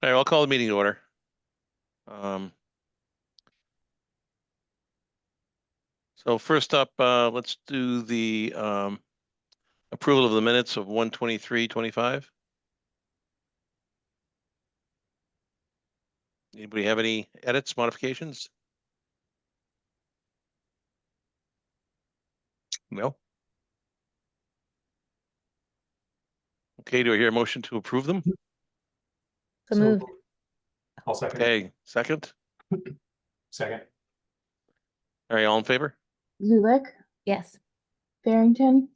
All right, I'll call the meeting to order. So first up, let's do the approval of the minutes of 1/23/25. Anybody have any edits, modifications? No? Okay, do I hear a motion to approve them? So moved. I'll second. Okay, second. Second. All right, all in favor? Zulik, Yes. Farrington.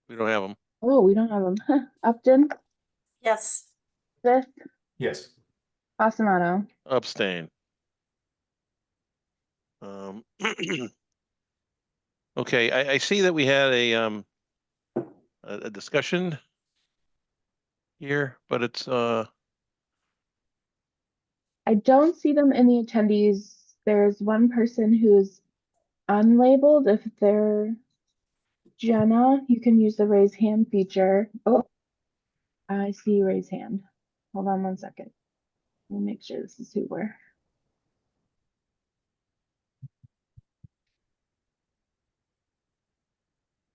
We don't have them. Oh, we don't have them. Upton, Yes. Smith, Yes. Pasamato. Abstain. Okay, I see that we had a discussion here, but it's I don't see them in the attendees. There's one person who's unlabeled. If they're Jenna, you can use the raise hand feature. Oh, I see raise hand. Hold on one second. Let me make sure this is who we're.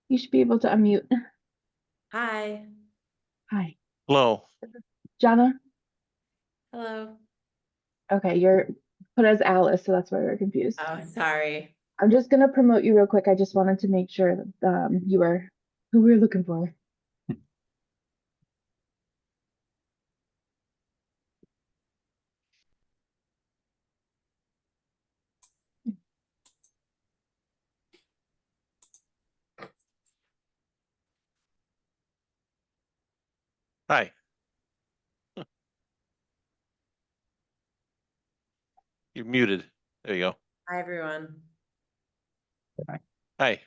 You should be able to unmute. Hi. Hi, low. Jenna. Hello. Okay, you're put as Alice, so that's why we're confused. Oh, sorry. I'm just gonna promote you real quick. I just wanted to make sure that you were who we were looking for. Hi. You're muted. There you go. Hi, everyone. Hi.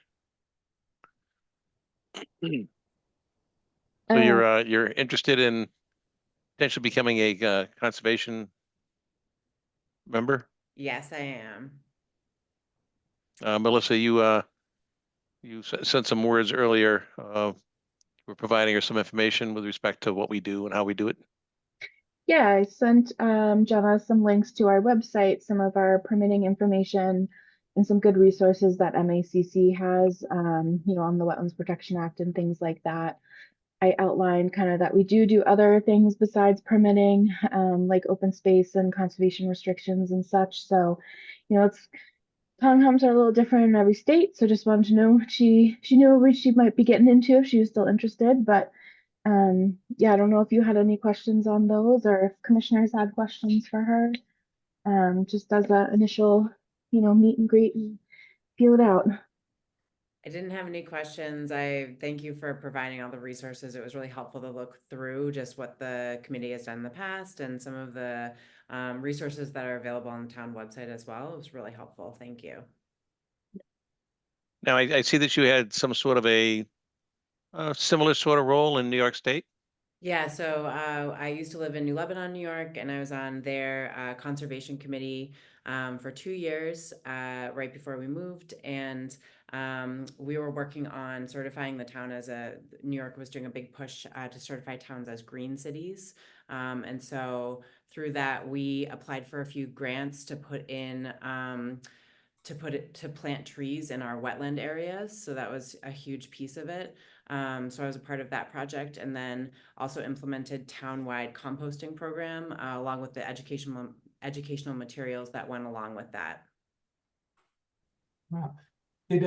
So Uh, you're interested in potentially becoming a conservation member? Yes, I am. Melissa, you sent some words earlier. We're providing her some information with respect to what we do and how we do it. yeah, I sent Jenna some links to our website, some of our permitting information, and some good resources that MACC has, on the Wetlands Protection Act and things like that. I outlined kind of that we do other things besides permitting, like open space and conservation restrictions and such. So, it's Concom's are a little different in every state. So just wanted to know she knew what she might be getting into if she was still interested. But yeah, I don't know if you had any questions on those or if commissioners had questions for her. Just as an initial, meet and greet and feel it out. I didn't have any questions. I thank you for providing all the resources. It was really helpful to look through just what the committee has done in the past and some of the resources that are available on the town website as well. It was really helpful. Thank you. Now, I see that you had some sort of a similar sort of role in New York State. Yeah, so I used to live in New Lebanon, New York, and I was on their conservation committee for 2 years right before we moved. And we were working on certifying the town as New York was doing a big push to certify towns as green cities. And so through that, we applied for a few grants to put in to plant trees in our wetland areas. So that was a huge piece of it. So I was a part of that project, and then also implemented town-wide composting program along with the educational materials that went along with that. Wow. Did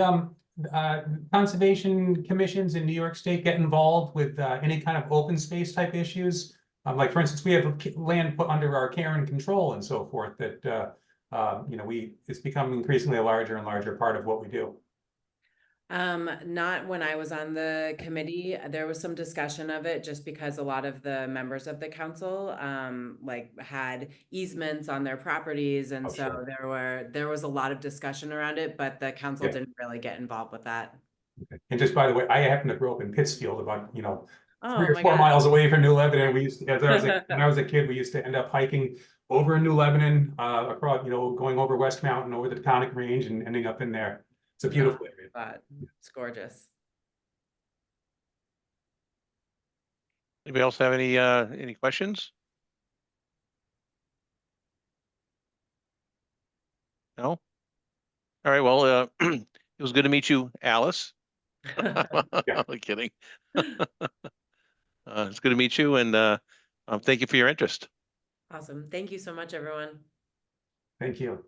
conservation commissions in New York State get involved with any kind of open space type issues? Like, for instance, we have land put under our care and control and so forth that it's becoming increasingly a larger and larger part of what we do. Not when I was on the committee. There was some discussion of it just because a lot of the members of the council had easements on their properties, and so sure. there was a lot of discussion around it, but the council didn't really get involved with that. Okay. And just by the way, I happen to grow up in Pittsfield, about 3 or 4 God. miles away from New Lebanon. We used to, when I was a kid, we used to end up hiking over in New Lebanon, across, going over West Mountain, over the Taconic Range, and ending up in there. It's a beautiful area. But it's gorgeous. Anybody else have any questions? No? All right, well, it was good to meet you, Alice. Only kidding. It's good to meet you, and thank you for your interest. Awesome. Thank you so much, everyone. Thank you.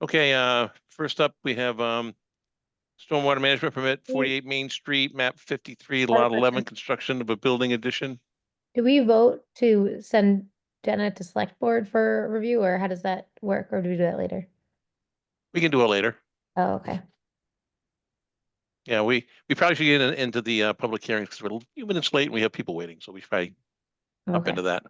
Okay, first up, we have stormwater management permit, 48 Main Street, map 53, lot 11, construction of a building addition. Do we vote to send Jenna to select board for review, or how does that work, or do we do that later? We can do it later. Oh, okay. Yeah, we probably should get into the public hearings because we're a few minutes late and we have people waiting, so we should probably hop Okay. into that.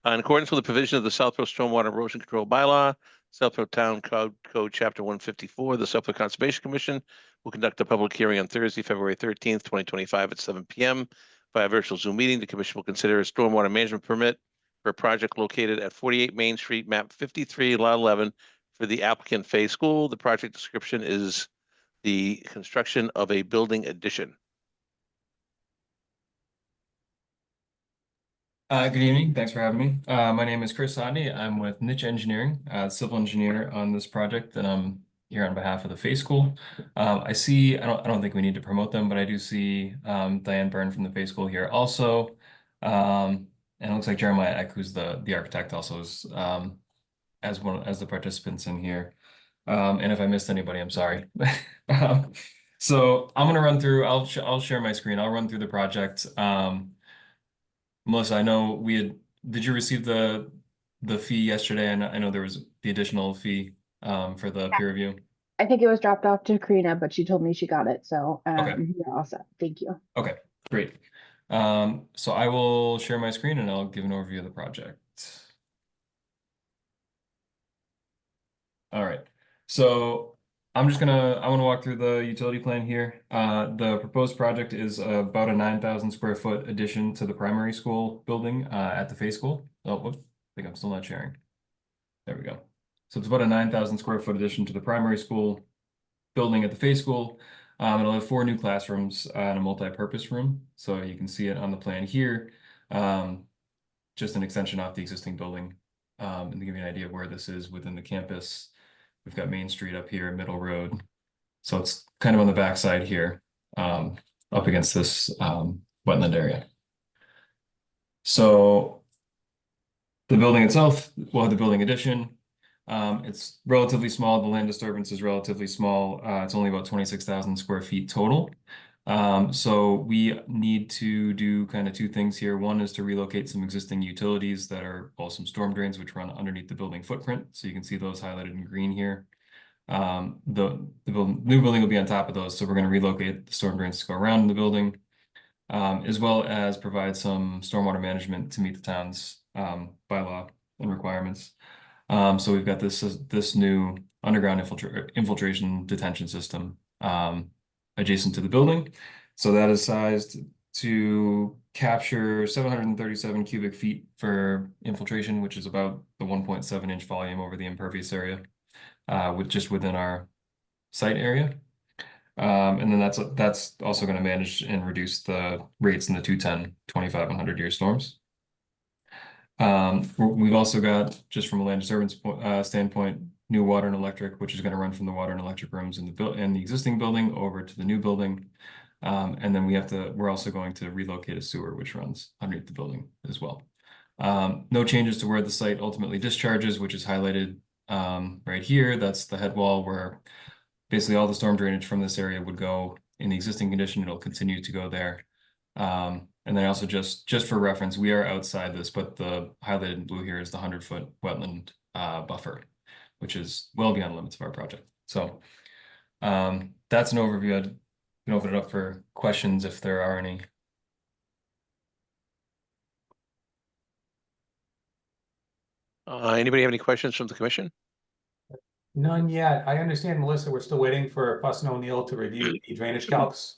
In accordance with the provision of the Southborough Stormwater Erosion Control Bylaw, Southborough Town Code Chapter 154, the Southborough Conservation Commission will conduct a public hearing on Thursday, February 13th, 2025 at 7 p.m. via virtual Zoom meeting. The commission will consider a stormwater management permit for a project located at 48 Main Street, map 53, lot 11, for the applicant Fay School. The project description is the construction of a building addition. Good evening. Thanks for having me. My name is Chris Hodney. I'm with Niche Engineering, civil engineer on this project, and I'm here on behalf of the Fay School. I don't think we need to promote them, but I do see Diane Byrne from the Fay School here also. And it looks like Jeremiah Eck, who's the architect, also is as the participants in here. And if I missed anybody, I'm sorry. So I'm gonna run through. I'll share my screen. I'll run through the project. Melissa, I know did you receive the fee yesterday? And I know there was the additional fee for the peer review. I think it was dropped off to Karina, but she told me she got it, so Okay. you're all set. Thank you. Okay, great. So I will share my screen and I'll give an overview of the project. All right, so I want to walk through the utility plan here. The proposed project is about a 9,000 square foot addition to the primary school building at the Fay School. Oh, whoops, I think I'm still not sharing. There we go. So it's about a 9,000 square foot addition to the primary school building at the Fay School. It'll have 4 new classrooms and a multi-purpose room. So you can see it on the plan here. Just an extension off the existing building. And to give you an idea of where this is within the campus, we've got Main Street up here, Middle Road. So it's kind of on the backside here, up against this wetland area. So the building itself, well, the building addition, it's relatively small. The land disturbance is relatively small. It's only about 26,000 square feet total. So we need to do kind of 2 things here. One is to relocate some existing utilities that are some storm drains, which run underneath the building footprint. So you can see those highlighted in green here. The new building will be on top of those. So we're going to relocate the storm drains to go around the building, as well as provide some stormwater management to meet the town's bylaw and requirements. So we've got this new underground infiltration detention system adjacent to the building. So that is sized to capture 737 cubic feet for infiltration, which is about the 1.7 inch volume over the impervious area, within our site area. And then that's also going to manage and reduce the rates in the 210, 25, and 100-year storms. We've also got, just from a land disturbance standpoint, new water and electric, which is going to run from the water and electric rooms in the existing building over to the new building. And then we're also going to relocate a sewer, which runs underneath the building as well. No changes to where the site ultimately discharges, which is highlighted right here. That's the head wall where basically all the storm drainage from this area would go in the existing condition. It'll continue to go there. And then also just for reference, we are outside this, but the highlighted in blue here is the 100-foot wetland buffer, which is well beyond the limits of our project. So that's an overview. I'd open it up for questions if there are any. Anybody have any questions from the commission? None yet. I understand, Melissa, we're still waiting for Fuss and O'Neill to review the drainage calcs.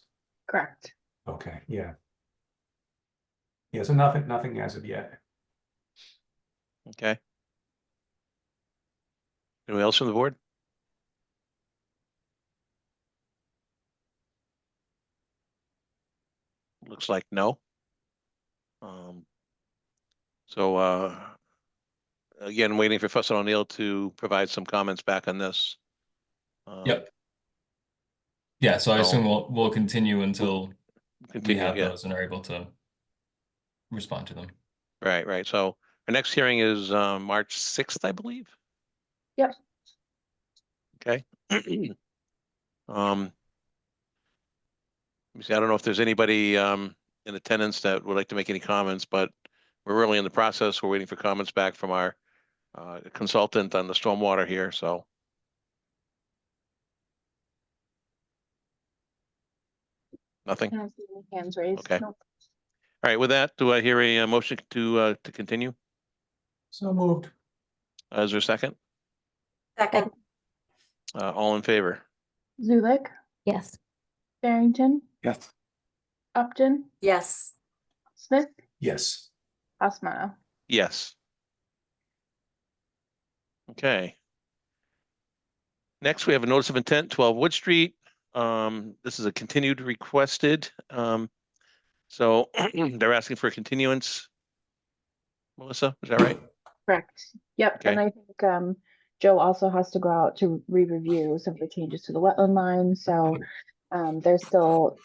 Correct. Okay, yeah. Yeah, so nothing as of yet. Okay. Anyone else from the board? looks like no. So again, waiting for Fuss and O'Neill to provide some comments back on this. Yep. Yeah, so I So- assume we'll continue until we Continue, have yeah. those and are able to respond to them. Right, right. So our next hearing is March 6th, I believe. Yep. Okay. Let me see, I don't know if there's anybody in attendance that would like to make any comments, but we're really in the process. We're waiting for comments back from our consultant on the stormwater here, so. Nothing? I don't see any hands raised. Okay. Nope. All right, with that, do I hear a motion to continue? So moved. Is there a second? Second. All in favor? Zulik, Yes. Barrington, Yes. Upton, Yes. Smith, Yes. Osmanno. Yes. Okay. Next, we have a notice of intent, 12 Wood Street. This is a continued requested. So they're asking for a continuance. Melissa, is that right? Correct. Yep, and Okay. I think Joe also has to go out to re-review some of the changes to the wetland line, so there's still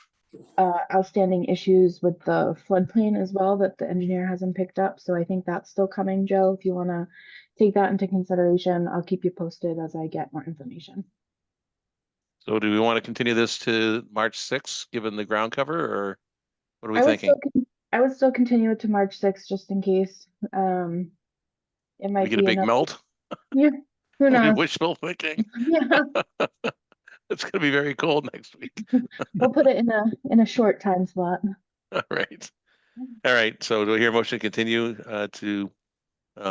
outstanding issues with the floodplain as well that the engineer hasn't picked up, so I think that's still coming, Joe. If you wanna take that into consideration, I'll keep you posted as I get more information. So do we want to continue this to March 6th, given the ground cover, or what are we I would thinking? I would still continue it to March 6th just in case. It We might get a be big another, melt? yeah, who knows? Wishful thinking. Yeah, It's gonna be very cold next week. we'll put it in a short time slot. All right. All right, so do I hear a motion to continue to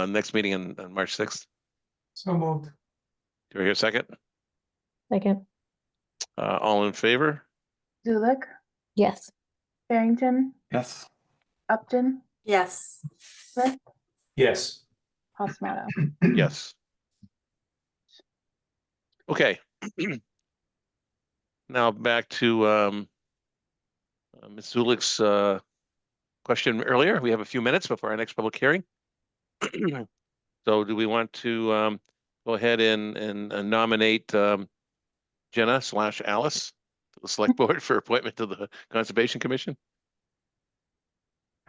next meeting on March 6th? So moved. Do I hear a second? Second. All in favor? Zulik, Yes. Barrington, Yes. Upton, Yes. Smith, Yes. Osmanno. Yes. Okay. Now back to Ms. Zulik's question earlier. We have a few minutes before our next public hearing. So do we want to go ahead and nominate Jenna / Alice to the select board for appointment to the Conservation Commission?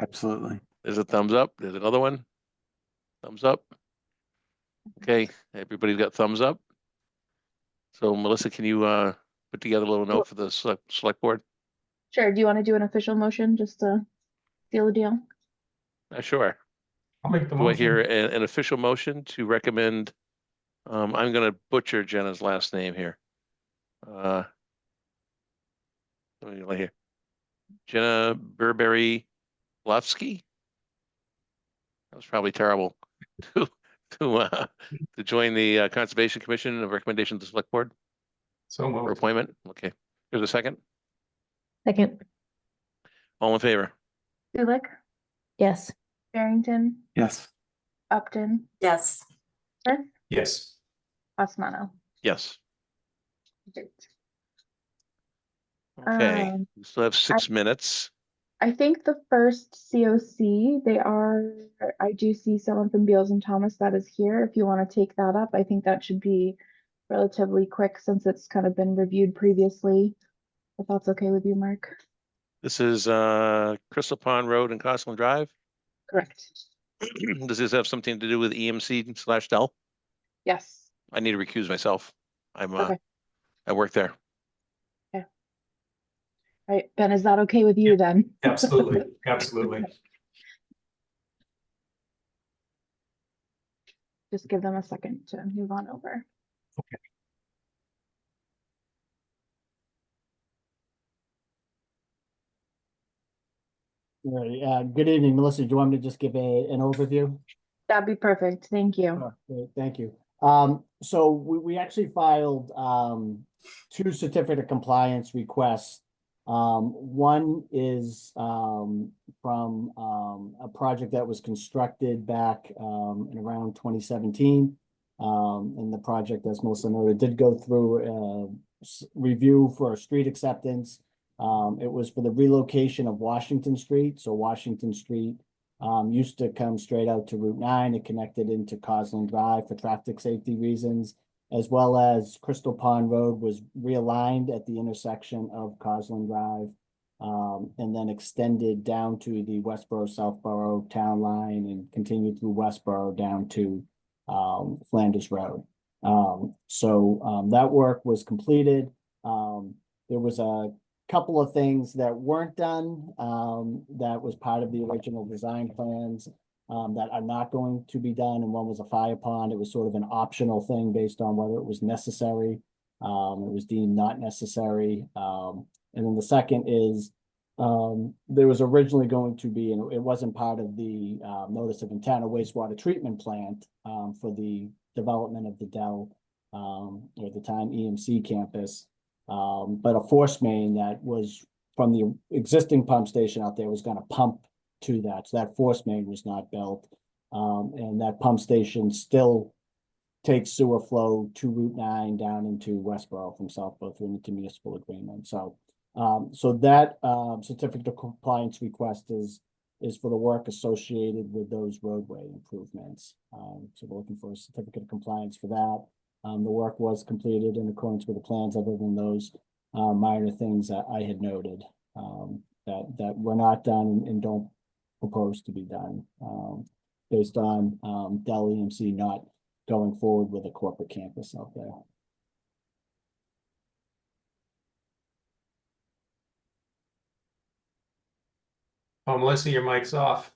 Absolutely. There's a thumbs up. There's another one. Thumbs up. Okay, everybody's got thumbs up. So Melissa, can you put together a little note for the select board? Sure, do you want to do an official motion just to seal the deal? Sure. I'll make the Do I hear motion. an official motion to recommend? I'm gonna butcher Jenna's last name here. Let me here. Jenna Burberry Lofsky. That was probably terrible. To join the Conservation Commission, a recommendation to the select board So for moved. appointment. Okay, here's a second. Second. All in favor? Zulik, Yes. Barrington, Yes. Upton, Yes. Smith, Yes. Osmanno. Yes. Great. Okay, Um, we still have 6 minutes. I think the first COC, I do see someone from Beals and Thomas that is here. If you want to take that up, I think that should be relatively quick since it's kind of been reviewed previously. If that's okay with you, Mark. This is Crystal Pond Road and Costlin Drive. Correct. Does this have something to do with EMC / Dell? Yes. I need to recuse myself. I'm Okay. I work there. All right, Ben, is that okay with you then? Absolutely. Absolutely. Just give them a second to move on over. All right, good evening, Melissa. Do you want me to just give an overview? That'd be perfect. Thank you. Oh, great, thank you. So we actually filed 2 certificate of compliance requests. One is from a project that was constructed back in around 2017. And the project, as Melissa noted, did go through review for a street acceptance. It was for the relocation of Washington Street. So Washington Street used to come straight out to Route 9. It connected into Cosland Drive for traffic safety reasons, as well as Crystal Pond Road was realigned at the intersection of Cosland Drive, and then extended down to the Westboro Southborough town line and continued through Westboro down to Flanders Road. That work was completed. There was a couple of things that weren't done that was part of the original design plans that are not going to be done, and one was a fire pond. It was sort of an optional thing based on whether it was necessary. It was deemed not necessary. And then the second is there was originally going to be, and it wasn't part of the notice of intent, a wastewater treatment plant for the development of the Dell, or at the time EMC campus. But a force main that was from the existing pump station out there was going to pump to that. So that force main was not built. And that pump station still takes sewer flow to Route 9 down into Westboro from Southborough through an intermunicipal agreement. So that certificate of compliance request is for the work associated with those roadway improvements. So we're looking for a certificate of compliance for that. The work was completed in accordance with the plans, other than those minor things that I had noted that were not done and don't propose to be done based on Dell EMC not going forward with a corporate campus out there. Oh, Melissa, your mic's off.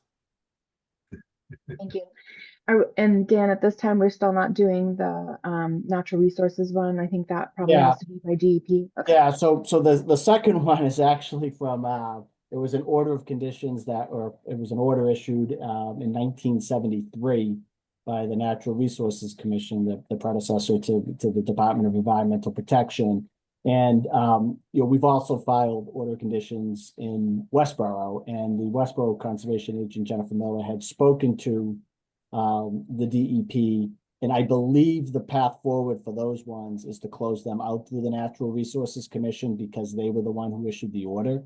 Thank you. And Dan, at this time, we're still not doing the natural resources one. I think that probably Yeah. has to be by DEP. Okay. Yeah, so the second one is actually from it was an order of conditions it was an order issued in 1973 by the Natural Resources Commission, the predecessor to the Department of Environmental Protection. And we've also filed order conditions in Westboro, and the Westboro Conservation Agent Jennifer Miller had spoken to the DEP, and I believe the path forward for those ones is to close them out through the Natural Resources Commission, because they were the one who issued the order.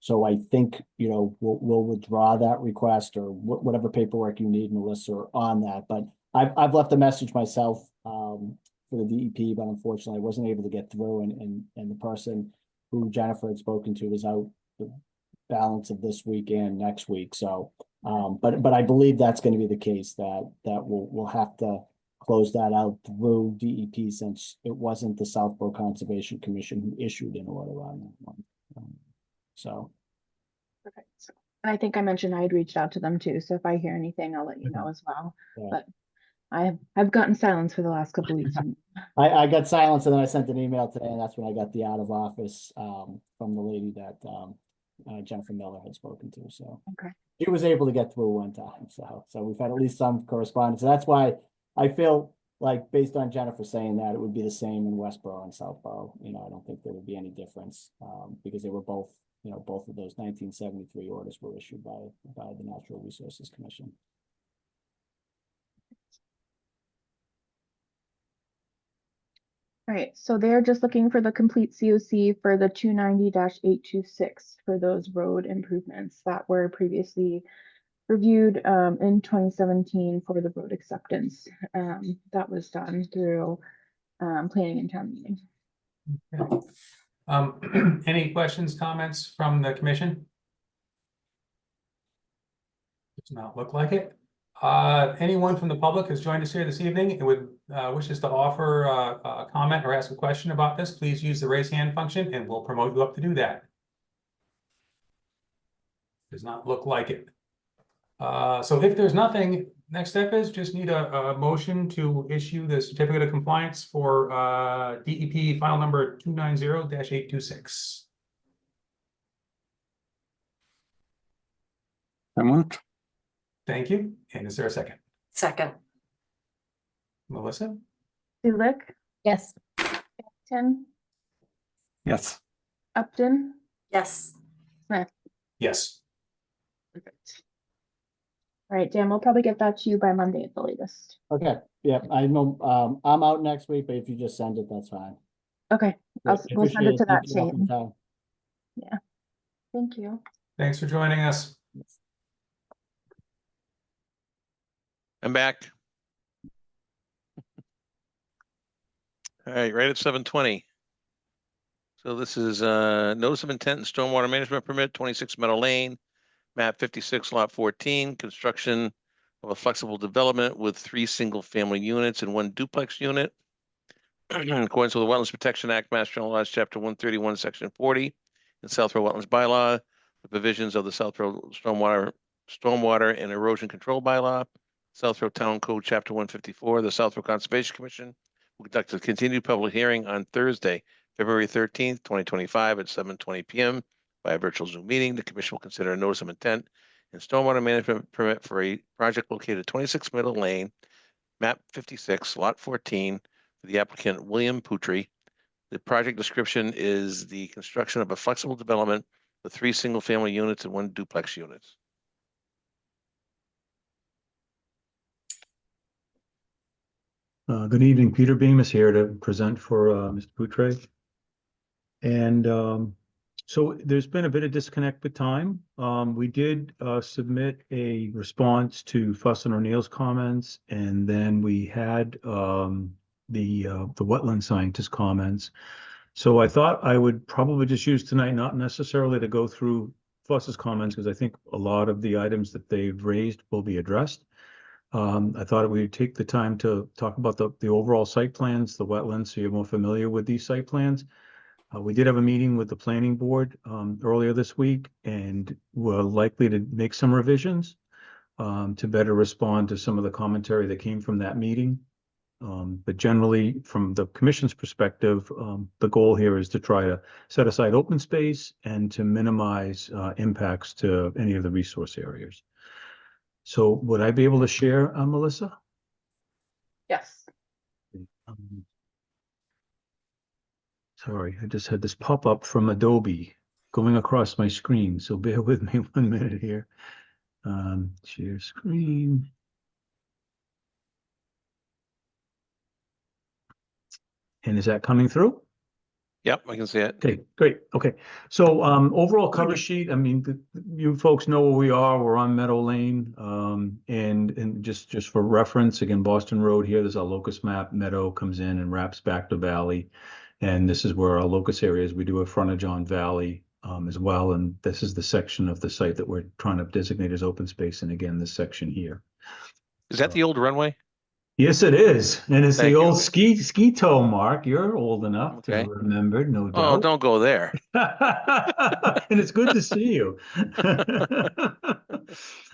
So I think, we'll withdraw that request, or whatever paperwork you need, Melissa, on that. But I've left a message myself for the DEP, but unfortunately I wasn't able to get through, and the person who Jennifer had spoken to was out the balance of this week and next week. So but I believe that's going to be the case, that we'll have to close that out through DEP, since it wasn't the Southborough Conservation Commission who issued an order on that one. Perfect. And I think I mentioned I had reached out to them too. So if I hear anything, I'll let you know as well. Yeah. But I've gotten silence for the last couple of weeks. I got silence, and then I sent an email today, and that's when I got the out of office from the lady that Jennifer Miller had spoken to. So Okay. she was able to get through one time. So we've had at least some correspondence. So that's why I feel like, based on Jennifer saying that, it would be the same in Westboro and Southborough. I don't think there would be any difference because they were both, both of those 1973 orders were issued by the Natural Resources Commission. All right, so they're just looking for the complete COC for the 290-826 for those road improvements that were previously reviewed in 2017 for the road acceptance. That was done through planning and town meeting. Okay. Any questions, comments from the commission? Does not look like it. Anyone from the public has joined us here this evening and would wishes to offer a comment or ask a question about this, please use the raise hand function and we'll promote you up to do that. Does not look like it. So if there's nothing, next step is just need a motion to issue the certificate of compliance for DEP file number 290-826. I moved. Thank you. And is there a second? Second. Melissa? Sulik, Yes. Tim, Yes. Upton, Yes. Smith. Yes. Perfect. All right, Dan, we'll probably get that to you by Monday at the latest. Okay, yeah, I know, I'm out next week, but if you just send it, that's fine. Okay, we'll send it to that Appreciate you taking same. the time. Thank you. Thanks for joining us. I'm back. All right, right at 7:20. So this is notice of intent and stormwater management permit, 26 Meadow Lane, map 56, lot 14, construction of a flexible development with 3 single-family units and 1 duplex unit. In accordance with the Wetlands Protection Act, Mass General Laws, Chapter 131, Section 40, and South Row Wetlands Bylaw, the provisions of the South Row Stormwater and Erosion Control Bylaw, South Row Town Code, Chapter 154, the South Row Conservation Commission will conduct a continued public hearing on Thursday, February 13th, 2025 at 7:20 p.m. by a virtual Zoom meeting. The commission will consider a notice of intent and stormwater management permit for a project located at 26 Middle Lane, map 56, lot 14, for the applicant William Putri. The project description is the construction of a flexible development with 3 single-family units and 1 duplex unit. Good evening, Peter Bemis here to present for Mr. Poutre. And so there's been a bit of disconnect with time. We did submit a response to Fuss and O'Neill's comments, and then we had the wetland scientist comments. So I thought I would probably just use tonight, not necessarily to go through Fuss's comments, because I think a lot of the items that they've raised will be addressed. I thought we would take the time to talk about the overall site plans, the wetlands, so you're more familiar with these site plans. We did have a meeting with the planning board earlier this week, and we're likely to make some revisions to better respond to some of the commentary that came from that meeting. But generally, from the commission's perspective, the goal here is to try to set aside open space and to minimize impacts to any of the resource areas. So would I be able to share, Melissa? Yes. Sorry, I just had this pop-up from Adobe going across my screen, so bear with me 1 minute here. Share screen. And is that coming through? Yep, I can see it. Okay, great. Okay. So overall cover sheet, I mean, you folks know where we are. We're on Meadow Lane. And just for reference, again, Boston Road here, there's our locus map. Meadow comes in and wraps back to Valley. And this is where our locus area is. We do have frontage on Valley as well. And this is the section of the site that we're trying to designate as open space. And again, this section here. Is that the old runway? Yes, it is. And it's Thank the you. old ski tow, Mark. You're old enough Okay. to remember, no doubt. Oh, don't go there. And it's good to see you.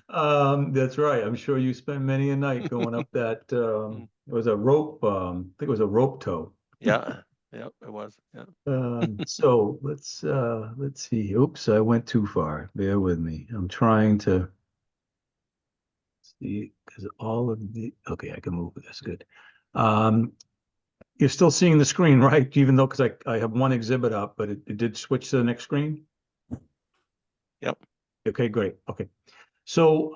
That's right. I'm sure you spent many a night going up that, it was a rope, I think it was a rope tow. Yeah, yeah, it was. Yeah. So let's see. Oops, I went too far. Bear with me. I'm trying to see, because all of the, okay, I can move with this. Good. You're still seeing the screen, right? Even though, because I have one exhibit up, but it did switch to the next screen? Yep. Okay, great. Okay. So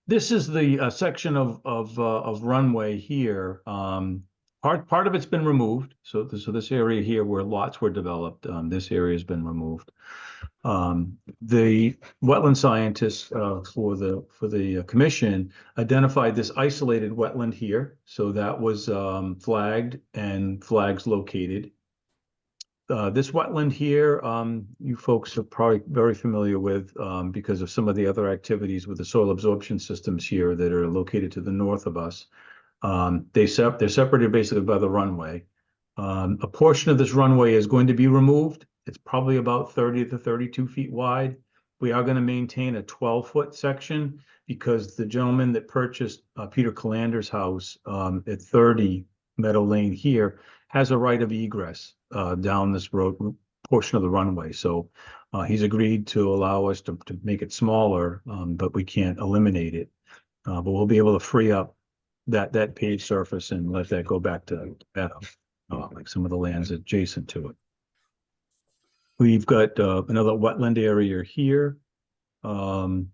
this is the section of runway here. Part of it's been removed. So this area here where lots were developed, this area has been removed. The wetland scientists for the commission identified this isolated wetland here. So that was flagged and flags located. This wetland here, you folks are probably very familiar with because of some of the other activities with the soil absorption systems here that are located to the north of us. They're separated basically by the runway. A portion of this runway is going to be removed. It's probably about 30 to 32 feet wide. We are going to maintain a 12-foot section because the gentleman that purchased Peter Calander's house at 30 Meadow Lane here has a right of egress down this road portion of the runway. So he's agreed to allow us to make it smaller, but we can't eliminate it. But we'll be able to free up that paved surface and let that go back to Meadow, like some of the lands adjacent to it. We've got another wetland area here. Really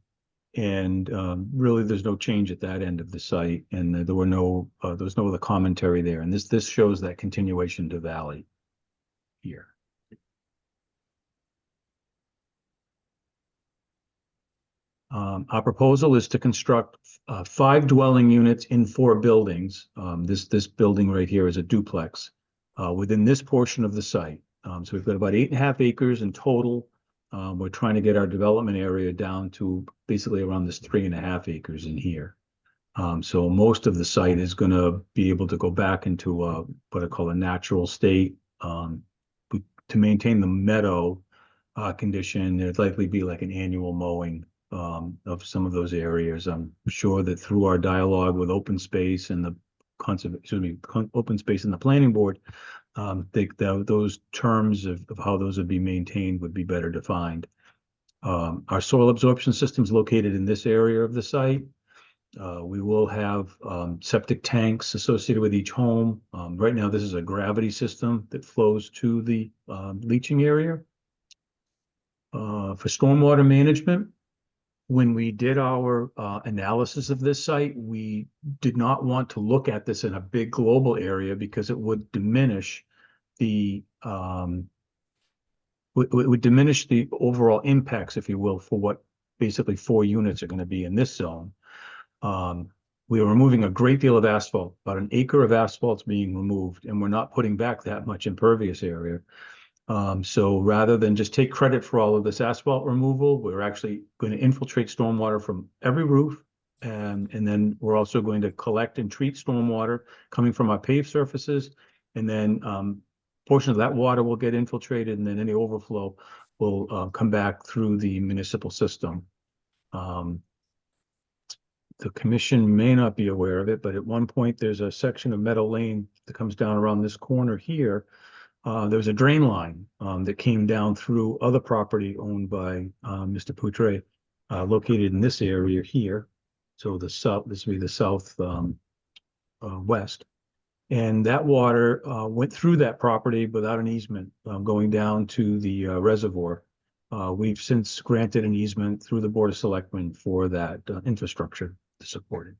there's no change at that end of the site, and there was no other commentary there. And this shows that continuation to Valley here. Our proposal is to construct 5 dwelling units in 4 buildings. This building right here is a duplex within this portion of the site. So we've got about 8.5 acres in total. We're trying to get our development area down to basically around this 3.5 acres in here. So most of the site is going to be able to go back into what I call a natural state. To maintain the meadow condition, there'd likely be like an annual mowing of some of those areas. I'm sure that through our dialogue with open space and the open space and the planning board, think that those terms of how those would be maintained would be better defined. Our soil absorption system is located in this area of the site. We will have septic tanks associated with each home. Right now, this is a gravity system that flows to the leaching area. For stormwater management, when we did our analysis of this site, we did not want to look at this in a big global area because it would diminish the would diminish the overall impacts, if you will, for what basically 4 units are going to be in this zone. We are removing a great deal of asphalt. About 1 acre of asphalt is being removed, and we're not putting back that much impervious area. So rather than just take credit for all of this asphalt removal, we're actually going to infiltrate stormwater from every roof. And then we're also going to collect and treat stormwater coming from our paved surfaces. And then portion of that water will get infiltrated, and then any overflow will come back through the municipal system. The commission may not be aware of it, but at one point there's a section of Meadow Lane that comes down around this corner here. There was a drain line that came down through other property owned by Mr. Poutre, located in this area here. So the south, this would be the south west. And that water went through that property without an easement going down to the reservoir. We've since granted an easement through the Board of Selectmen for that infrastructure to support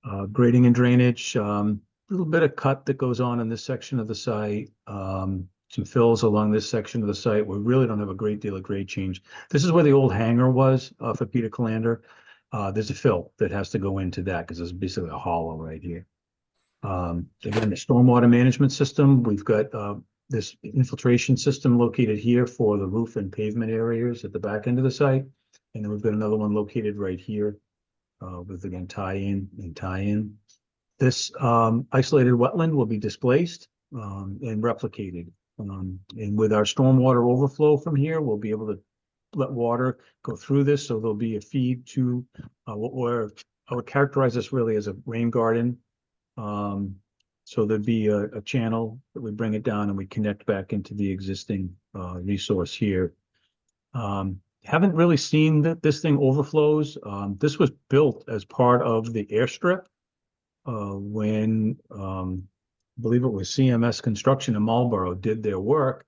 it. Grading and drainage. Little bit of cut that goes on in this section of the site. Some fills along this section of the site. We really don't have a great deal of grade change. This is where the old hangar was for Peter Callander. There's a fill that has to go into that because it's basically a hollow right here. Again, the stormwater management system, we've got this infiltration system located here for the roof and pavement areas at the back end of the site. And then we've got another one located right here with, again, tie-in and tie-in. This isolated wetland will be displaced and replicated. And with our stormwater overflow from here, we'll be able to let water go through this. So there'll be a feed to I would characterize this really as a rain garden. So there'd be a channel that we bring it down and we connect back into the existing resource here. Haven't really seen that this thing overflows. This was built as part of the airstrip. When I believe it was CMS Construction in Marlboro did their work,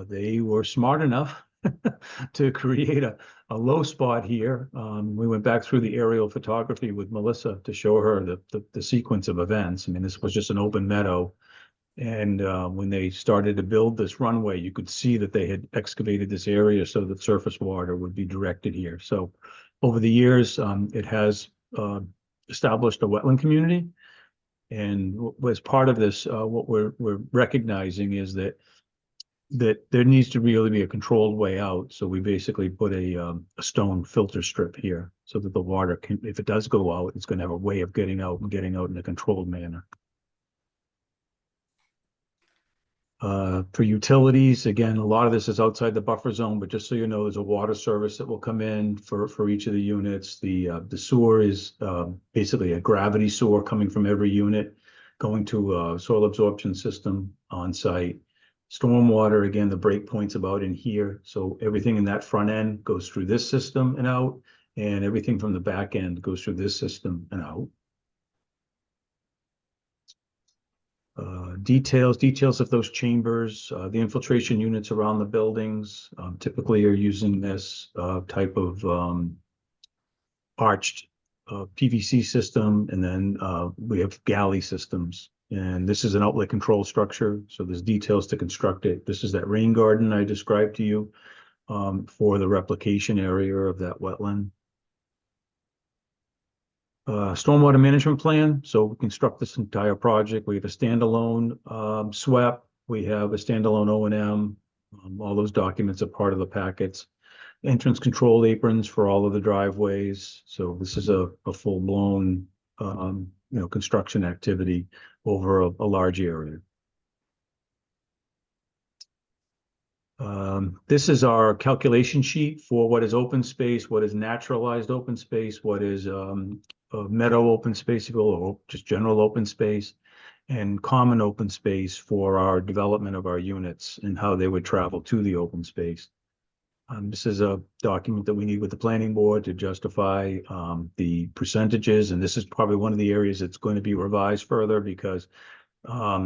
they were smart enough to create a low spot here. We went back through the aerial photography with Melissa to show her the sequence of events. I mean, this was just an open meadow. And when they started to build this runway, you could see that they had excavated this area so that surface water would be directed here. So over the years, it has established a wetland community. And as part of this, what we're recognizing is that there needs to really be a controlled way out. So we basically put a stone filter strip here so that the water can, if it does go out, it's going to have a way of getting out and getting out in a controlled manner. For utilities, again, a lot of this is outside the buffer zone, but just so you know, there's a water service that will come in for each of the units. The sewer is basically a gravity sewer coming from every unit, going to a soil absorption system on site. Stormwater, again, the break point's about in here. So everything in that front end goes through this system and out, and everything from the back end goes through this system and out. Details of those chambers, the infiltration units around the buildings typically are using this type of arched PVC system, and then we have galley systems. And this is an outlet control structure, so there's details to construct it. This is that rain garden I described to you. for the replication area of that wetland. Stormwater management plan. So we construct this entire project. We have a standalone SWEP. We have a standalone O&M. All those documents are part of the packets. Entrance control aprons for all of the driveways. So this is a full-blown construction activity over a large area. This is our calculation sheet for what is open space, what is naturalized open space, what is a meadow open space, or just general open space, and common open space for our development of our units and how they would travel to the open space. This is a document that we need with the planning board to justify the percentages, and this is probably one of the areas that's going to be revised further because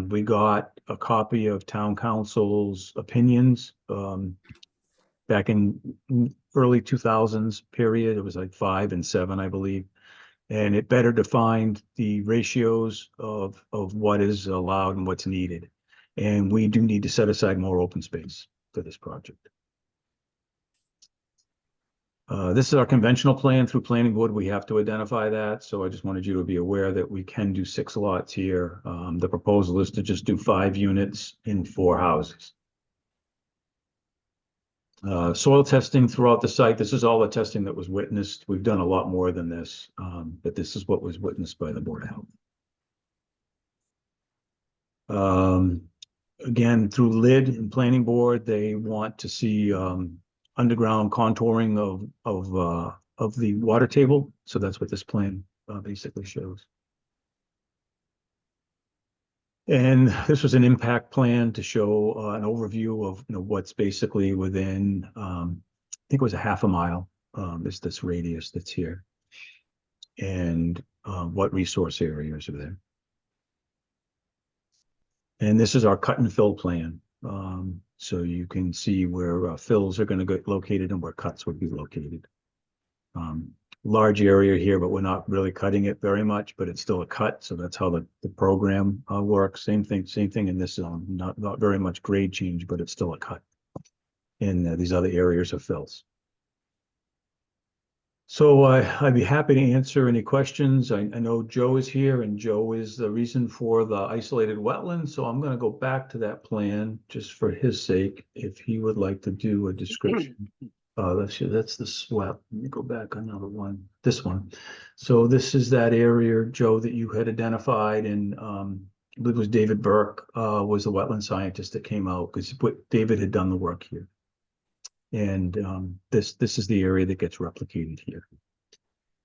we got a copy of town council's opinions back in early 2000s period. It was like 5 and 7, I believe. And it better defined the ratios of what is allowed and what's needed. And we do need to set aside more open space for this project. This is our conventional plan through planning board. We have to identify that. So I just wanted you to be aware that we can do 6 lots here. The proposal is to just do 5 units in 4 houses. Soil testing throughout the site. This is all the testing that was witnessed. We've done a lot more than this, but this is what was witnessed by the Board of Health. Again, through LID and planning board, they want to see underground contouring of the water table. So that's what this plan basically shows. And this was an impact plan to show an overview of what's basically within, I think it was a half a mile, is this radius that's here. And what resource areas are there. And this is our cut and fill plan. So you can see where fills are going to get located and where cuts would be located. Large area here, but we're not really cutting it very much, but it's still a cut. So that's how the program works. Same thing in this zone. Not very much grade change, but it's still a cut in these other areas of fills. So I'd be happy to answer any questions. I know Joe is here, and Joe is the reason for the isolated wetlands. So I'm going to go back to that plan just for his sake, if he would like to do a description. That's the SWEP. Let me go back another one. This one. So this is that area, Joe, that you had identified, and I believe it was David Burke was the wetland scientist that came out because David had done the work here. And this is the area that gets replicated here.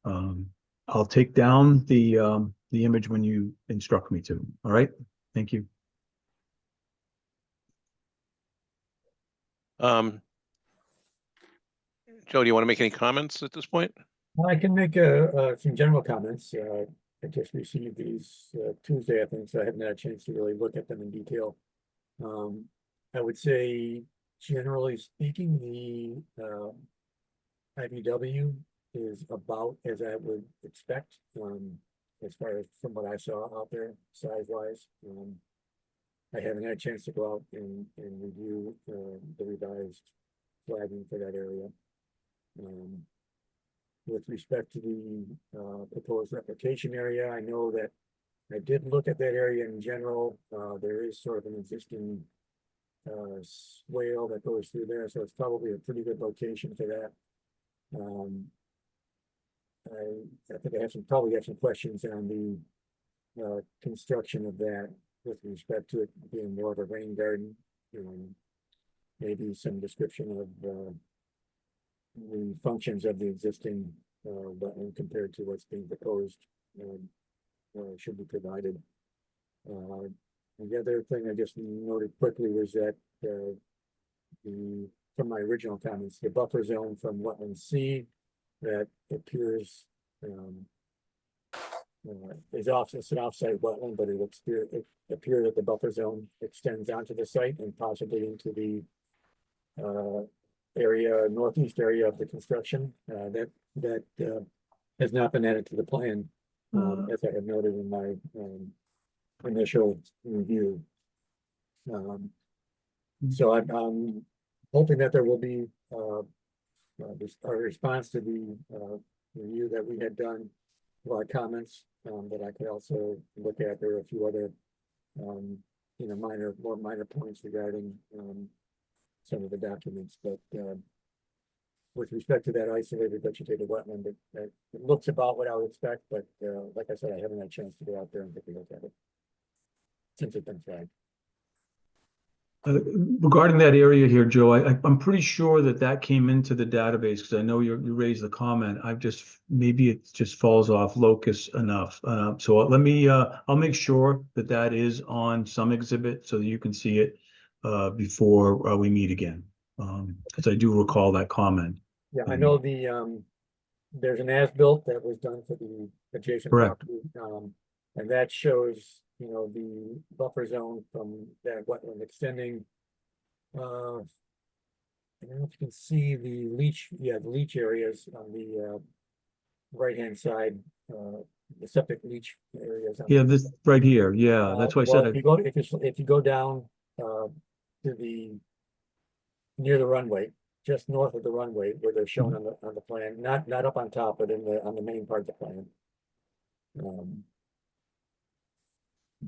I'll take down the image when you instruct me to. All right. Thank you. Joe, do you want to make any comments at this point? I can make some general comments. I just received these Tuesday, I think, so I haven't had a chance to really look at them in detail. I would say, generally speaking, the IBW is about as I would expect, as far as from what I saw out there, size-wise. I haven't had a chance to go out and review the revised flagging for that area. With respect to the proposed replication area, I know that I did look at that area in general. There is sort of an existing swale that goes through there, so it's probably a pretty good location for that. I think I have probably have some questions on the construction of that with respect to it being more of a rain garden. Maybe some description of the functions of the existing wetland compared to what's being proposed should be provided. The other thing I just noted quickly was that from my original comments, the buffer zone from wetland C that appears it's an offsite wetland, but it appeared that the buffer zone extends onto the site and possibly into the northeast area of the construction. That has not been added to the plan, as I had noted in my initial review. So I'm hoping that there will be, a response to the, review that we had done, a lot of comments, that I could also look at. There are a few other, more minor points regarding, some of the documents, but, with respect to that isolated vegetated wetland, it looks about what I would expect, but, like I said, I haven't had a chance to go out there and take a look at it since it's been flagged. Regarding that area here, Joe, I'm pretty sure that came into the database because I know you raised the comment. Maybe it just falls off locus enough. So let me, I'll make sure that is on some exhibit so that you can see it before we meet again. Because I do recall that comment. Yeah, I know there's an as-built that was done for the adjacent Correct. property. And that shows, the buffer zone from that wetland extending. I don't know if you can see the leach areas on the right-hand side, the septic leach areas. Yeah, this right here. Yeah, that's why I Well, said if you go down to the near the runway, just north of the runway, where they're shown on the plan, not up on top, but on the main part of the plan.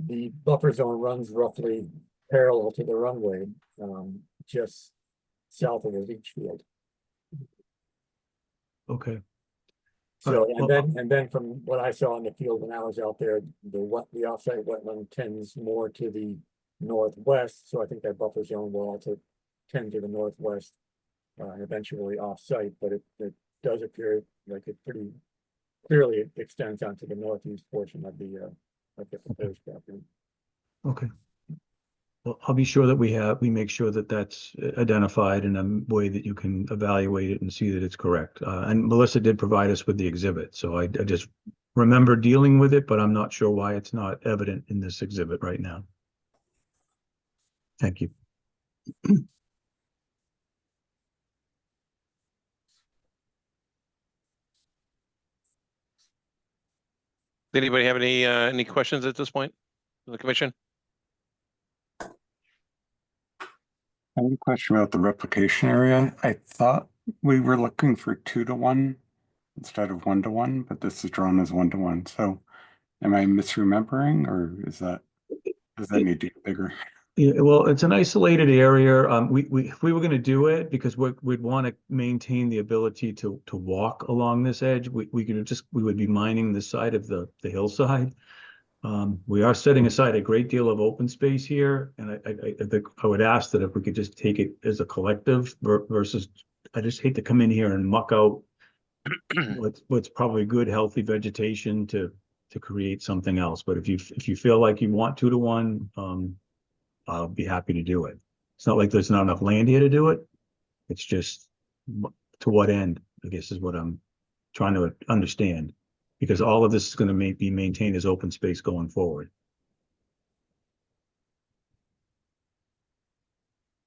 The buffer zone runs roughly parallel to the runway, just south of the leach field. okay. So, Alright, and then from what I saw in the field when I was out there, the offsite wetland tends more to the northwest, so I think that buffer zone will also tend to the northwest, and eventually offsite, but it does appear like it pretty clearly extends onto the northeast portion of the proposed property. Okay. Well, I'll be sure that we make sure that that's identified in a way that you can evaluate it and see that it's correct. And Melissa did provide us with the exhibit, so I just remember dealing with it, but I'm not sure why it's not evident in this exhibit right now. Thank you. Anybody have any questions at this point from the commission? I have a question about the replication area. I thought we were looking for 2-to-1 instead of 1-to-1, but this is drawn as 1-to-1. So am I misremembering, or does that need to get bigger? Yeah, well, it's an isolated area. If we were going to do it, because we'd want to maintain the ability to walk along this edge, we would be mining the side of the hillside. We are setting aside a great deal of open space here, and I think I would ask that if we could just take it as a collective versus, I just hate to come in here and muck out what's probably good, healthy vegetation to create something else. But if you feel like you want 2-to-1, I'll be happy to do it. It's not like there's not enough land here to do it. It's just to what end, I guess, is what I'm trying to understand. Because all of this is going to be maintained as open space going forward.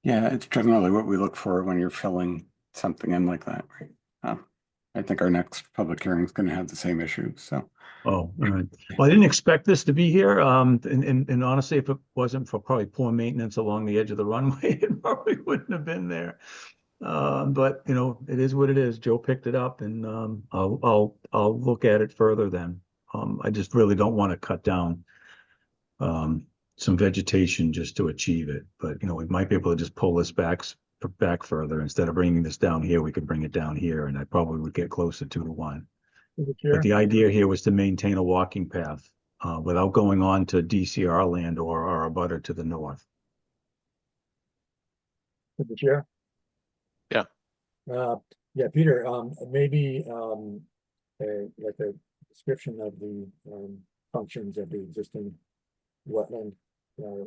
Yeah, it's generally what we look for when you're filling something in like that, right? I think our next public hearing is going to have the same issue, so. Oh, all right. Well, I didn't expect this to be here. And honestly, if it wasn't for probably poor maintenance along the edge of the runway, it probably wouldn't have been there. But it is what it is. Joe picked it up, and I'll look at it further then. I just really don't want to cut down some vegetation just to achieve it. But we might be able to just pull this back further. Instead of bringing this down here, we could bring it down here, and I probably would get closer to 2-to-1. But the idea here was to maintain a walking path without going on to DCR land or a butter to the north. Mr. Chair? Yeah. Yeah, Peter, maybe like a description of the functions of the existing wetland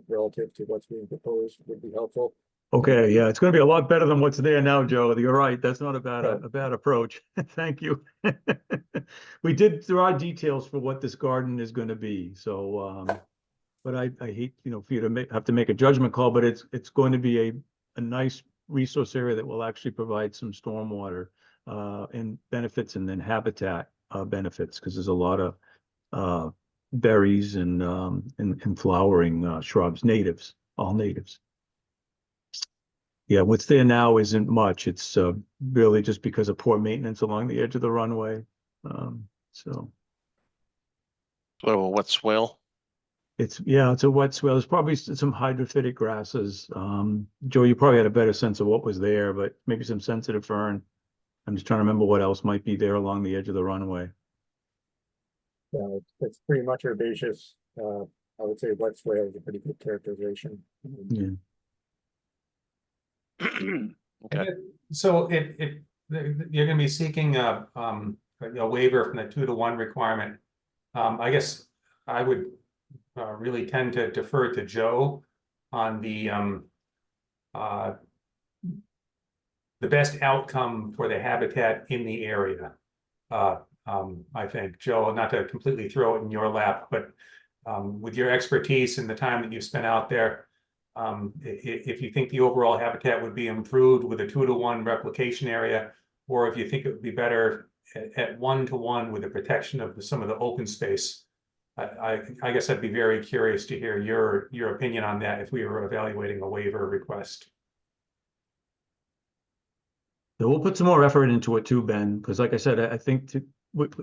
relative to what's being proposed would be helpful. Okay, yeah, it's going to be a lot better than what's there now, Joe. You're right. That's not a bad approach. Thank you. There are details for what this garden is going to be. So, but I hate, for you to have to make a judgment call, but it's going to be a nice resource area that will actually provide some stormwater and benefits, and then habitat benefits, because there's a lot of berries and flowering shrubs, all natives. Yeah, what's there now isn't much. It's really just because of poor maintenance along the edge of the runway. So What, a wet swale? it's a wet swell. There's probably some hydrophytic grasses. Joe, you probably had a better sense of what was there, but maybe some sensitive fern. I'm just trying to remember what else might be there along the edge of the runway. Yeah, it's pretty much herbaceous. I would say wet swale is a pretty good characterization. Yeah. Okay. So you're gonna be seeking a waiver from the 2-to-1 requirement. I guess I would really tend to defer to Joe on the best outcome for the habitat in the area. I think, Joe, not to completely throw it in your lap, but with your expertise and the time that you spent out there, if you think the overall habitat would be improved with a 2-to-1 replication area, or if you think it would be better at 1-to-1 with the protection of some of the open space, I guess I'd be very curious to hear your opinion on that if we were evaluating a waiver request. So we'll put some more effort into it too, Ben, because like I said, I think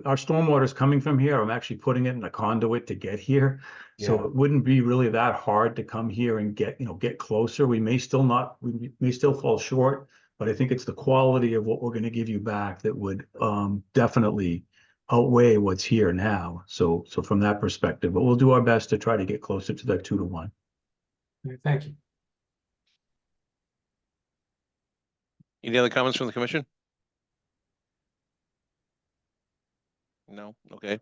our stormwater is coming from here. I'm actually putting it in a conduit to get here. So Yeah. it wouldn't be really that hard to come here and get closer. We may still fall short, but I think it's the quality of what we're going to give you back that would definitely outweigh what's here now. So from that perspective, but we'll do our best to try to get closer to that 2-to-1. Thank you. Any other comments from the commission? No, okay.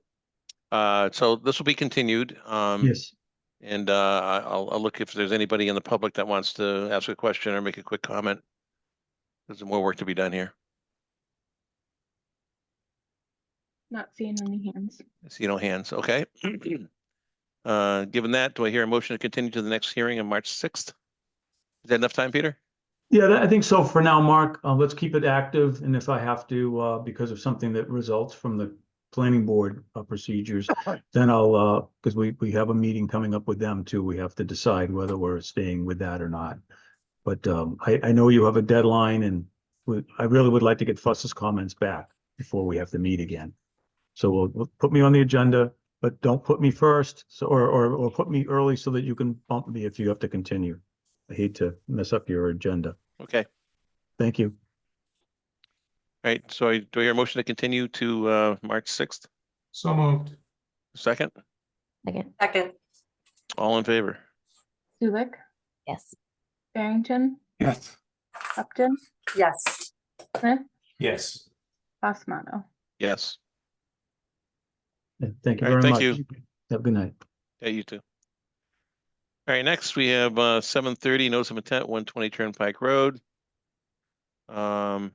So this will be continued. Yes. And I'll look if there's anybody in the public that wants to ask a question or make a quick comment. There's more work to be done here. Not seeing any hands. I see no hands, okay. Given that, do I hear a motion to continue to the next hearing on March 6th? Is that enough time, Peter? Yeah, I think so for now, Mark. Let's keep it active. And if I have to, because of something that results from the planning board procedures, then I'll, because we have a meeting coming up with them too. We have to decide whether we're staying with that or not. But I know you have a deadline, and I really would like to get Fuss's comments back before we have to meet again. So we'll put me on the agenda, but don't put me first, so or put me early so that you can bump me if you have to continue. I hate to mess up your agenda. Okay, all Thank you. right, so do I hear a motion to continue to March 6th? So moved. Second, Second. all in favor? Sulik, Yes. Barrington, Yes. Upton, Yes. Smith, Yes. Osmano. Yes, Yeah, thank you All right, very thank much. Have a good night. yeah, you too. All right, next we have 7:30 notice of intent, 120 Turnpike Road. So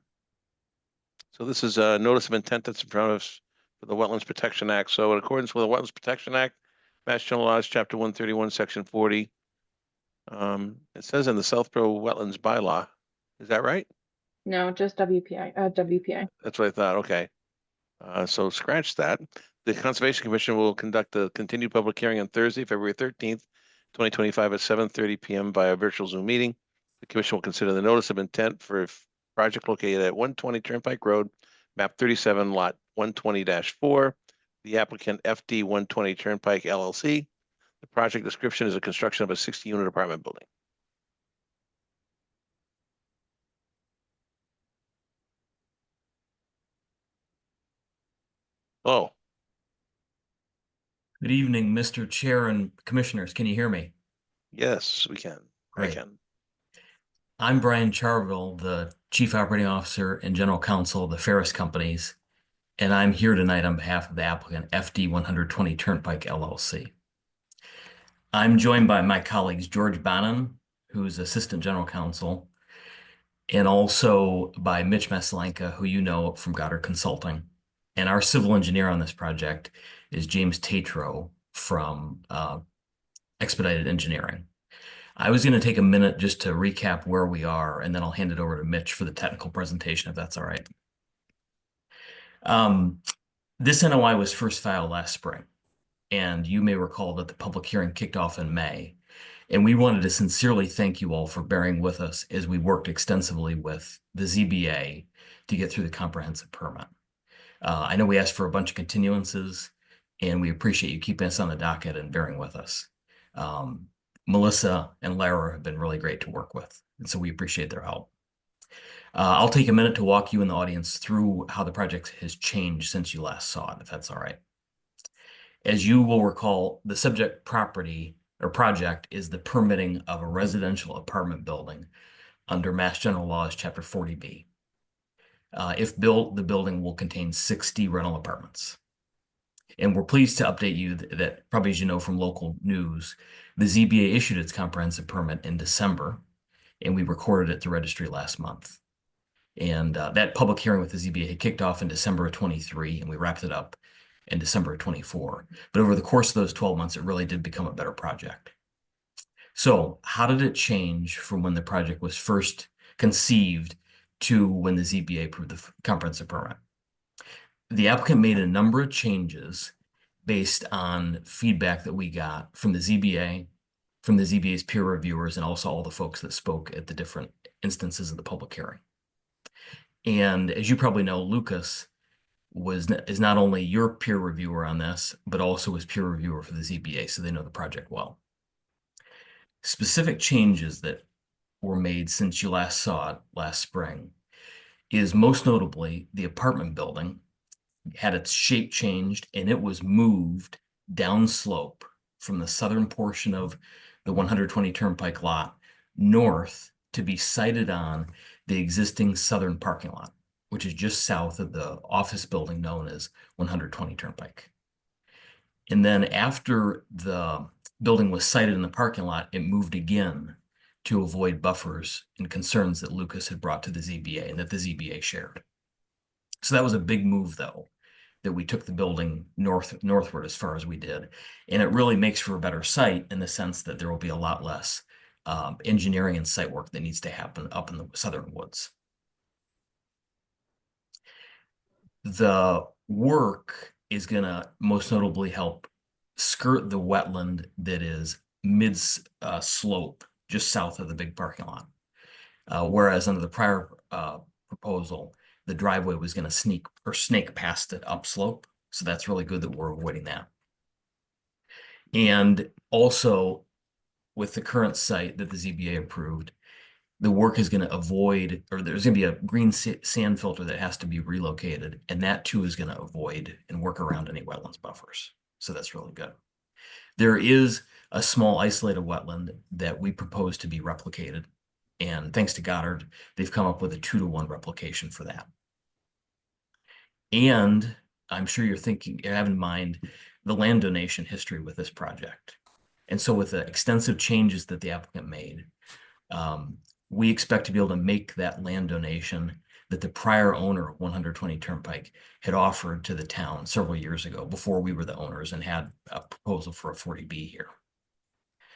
this is a notice of intent that's in front of us for the Wetlands Protection Act. So in accordance with the Wetlands Protection Act, Mass General Laws, Chapter 131, Section 40. It says in the Southborough Wetlands Bylaw. Is that right? No, just WPI. That's what I thought. Okay. So scratch that. The Conservation Commission will conduct a continued public hearing on Thursday, February 13th, 2025 at 7:30 p.m. via virtual Zoom meeting. The commission will consider the notice of intent for a project located at 120 Turnpike Road, map 37, lot 120-4. The applicant FD 120 Turnpike LLC. The project description is a construction of a 60-unit apartment building. Oh, Good evening, Mr. Chair and Commissioners. Can you hear me? yes, we can. I Great. can. I'm Brian Charville, the Chief Operating Officer and General Counsel of the Ferris Companies, and I'm here tonight on behalf of the applicant FD 120 Turnpike LLC. I'm joined by my colleagues George Bannon, who's Assistant General Counsel, and also by Mitch Maslenka, who you know from Goddard Consulting. And our civil engineer on this project is James Tatro from Expedited Engineering. I was going to take a minute just to recap where we are, and then I'll hand it over to Mitch for the technical presentation, if that's all right. This NOI was first filed last spring, and you may recall that the public hearing kicked off in May. And we wanted to sincerely thank you all for bearing with us as we worked extensively with the ZBA to get through the comprehensive permit. I know we asked for a bunch of continuances, and we appreciate you keeping us on the docket and bearing with us. Melissa and Lara have been really great to work with, and so we appreciate their help. I'll take a minute to walk you in the audience through how the project has changed since you last saw it, if that's all right. As you will recall, the subject property or project is the permitting of a residential apartment building under Mass General Laws, Chapter 40B. If built, the building will contain 60 rental apartments. And we're pleased to update you that probably as you know from local news, the ZBA issued its comprehensive permit in December, and we recorded it at the registry last month. And that public hearing with the ZBA had kicked off in December of 23, and we wrapped it up in December of 24. But over the course of those 12 months, it really did become a better project. So how did it change from when the project was first conceived to when the ZBA approved the comprehensive permit? The applicant made a number of changes based on feedback that we got from the ZBA, from the ZBA's peer reviewers, and also all the folks that spoke at the different instances of the public hearing. And as you probably know, Lucas is not only your peer reviewer on this, but also was peer reviewer for the ZBA, so they know the project well. Specific changes that were made since you last saw it last spring is most notably the apartment building had its shape changed, and it was moved downslope from the southern portion of the 120 Turnpike lot north to be sited on the existing southern parking lot, which is just south of the office building known as 120 Turnpike. And then after the building was sited in the parking lot, it moved again to avoid buffers and concerns that Lucas had brought to the ZBA and that the ZBA shared. So that was a big move, though, that we took the building northward as far as we did. And it really makes for a better site in the sense that there will be a lot less engineering and site work that needs to happen up in the southern woods. The work is going to most notably help skirt the wetland that is mid slope just south of the big parking lot. Whereas under the prior proposal, the driveway was going to snake past it upslope. So that's really good that we're avoiding that. And also with the current site that the ZBA approved, the work is going to avoid, or there's going to be a green sand filter that has to be relocated. And that too is going to avoid and work around any wetlands buffers. So that's really good. There is a small isolated wetland that we propose to be replicated. And thanks to Goddard, they've come up with a 2-to-1 replication for that. And I'm sure you have in mind the land donation history with this project. And so with the extensive changes that the applicant made, we expect to be able to make that land donation that the prior owner of 120 Turnpike had offered to the town several years ago before we were the owners and had a proposal for a 40B here.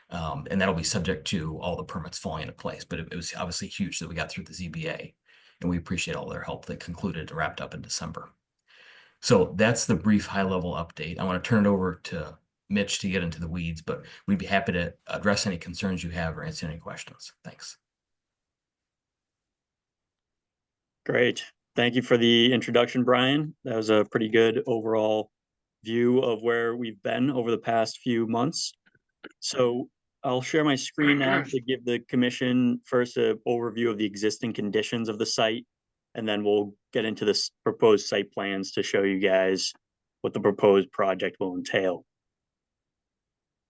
And that'll be subject to all the permits falling into place, but it was obviously huge that we got through the ZBA, and we appreciate all their help that concluded and wrapped up in December. So that's the brief high-level update. I want to turn it over to Mitch to get into the weeds, but we'd be happy to address any concerns you have or answer any questions. Thanks. Great. Thank you for the introduction, Brian. That was a pretty good overall view of where we've been over the past few months. So I'll share my screen now to give the commission first an overview of the existing conditions of the site, and then we'll get into this proposed site plans to show you guys what the proposed project will entail.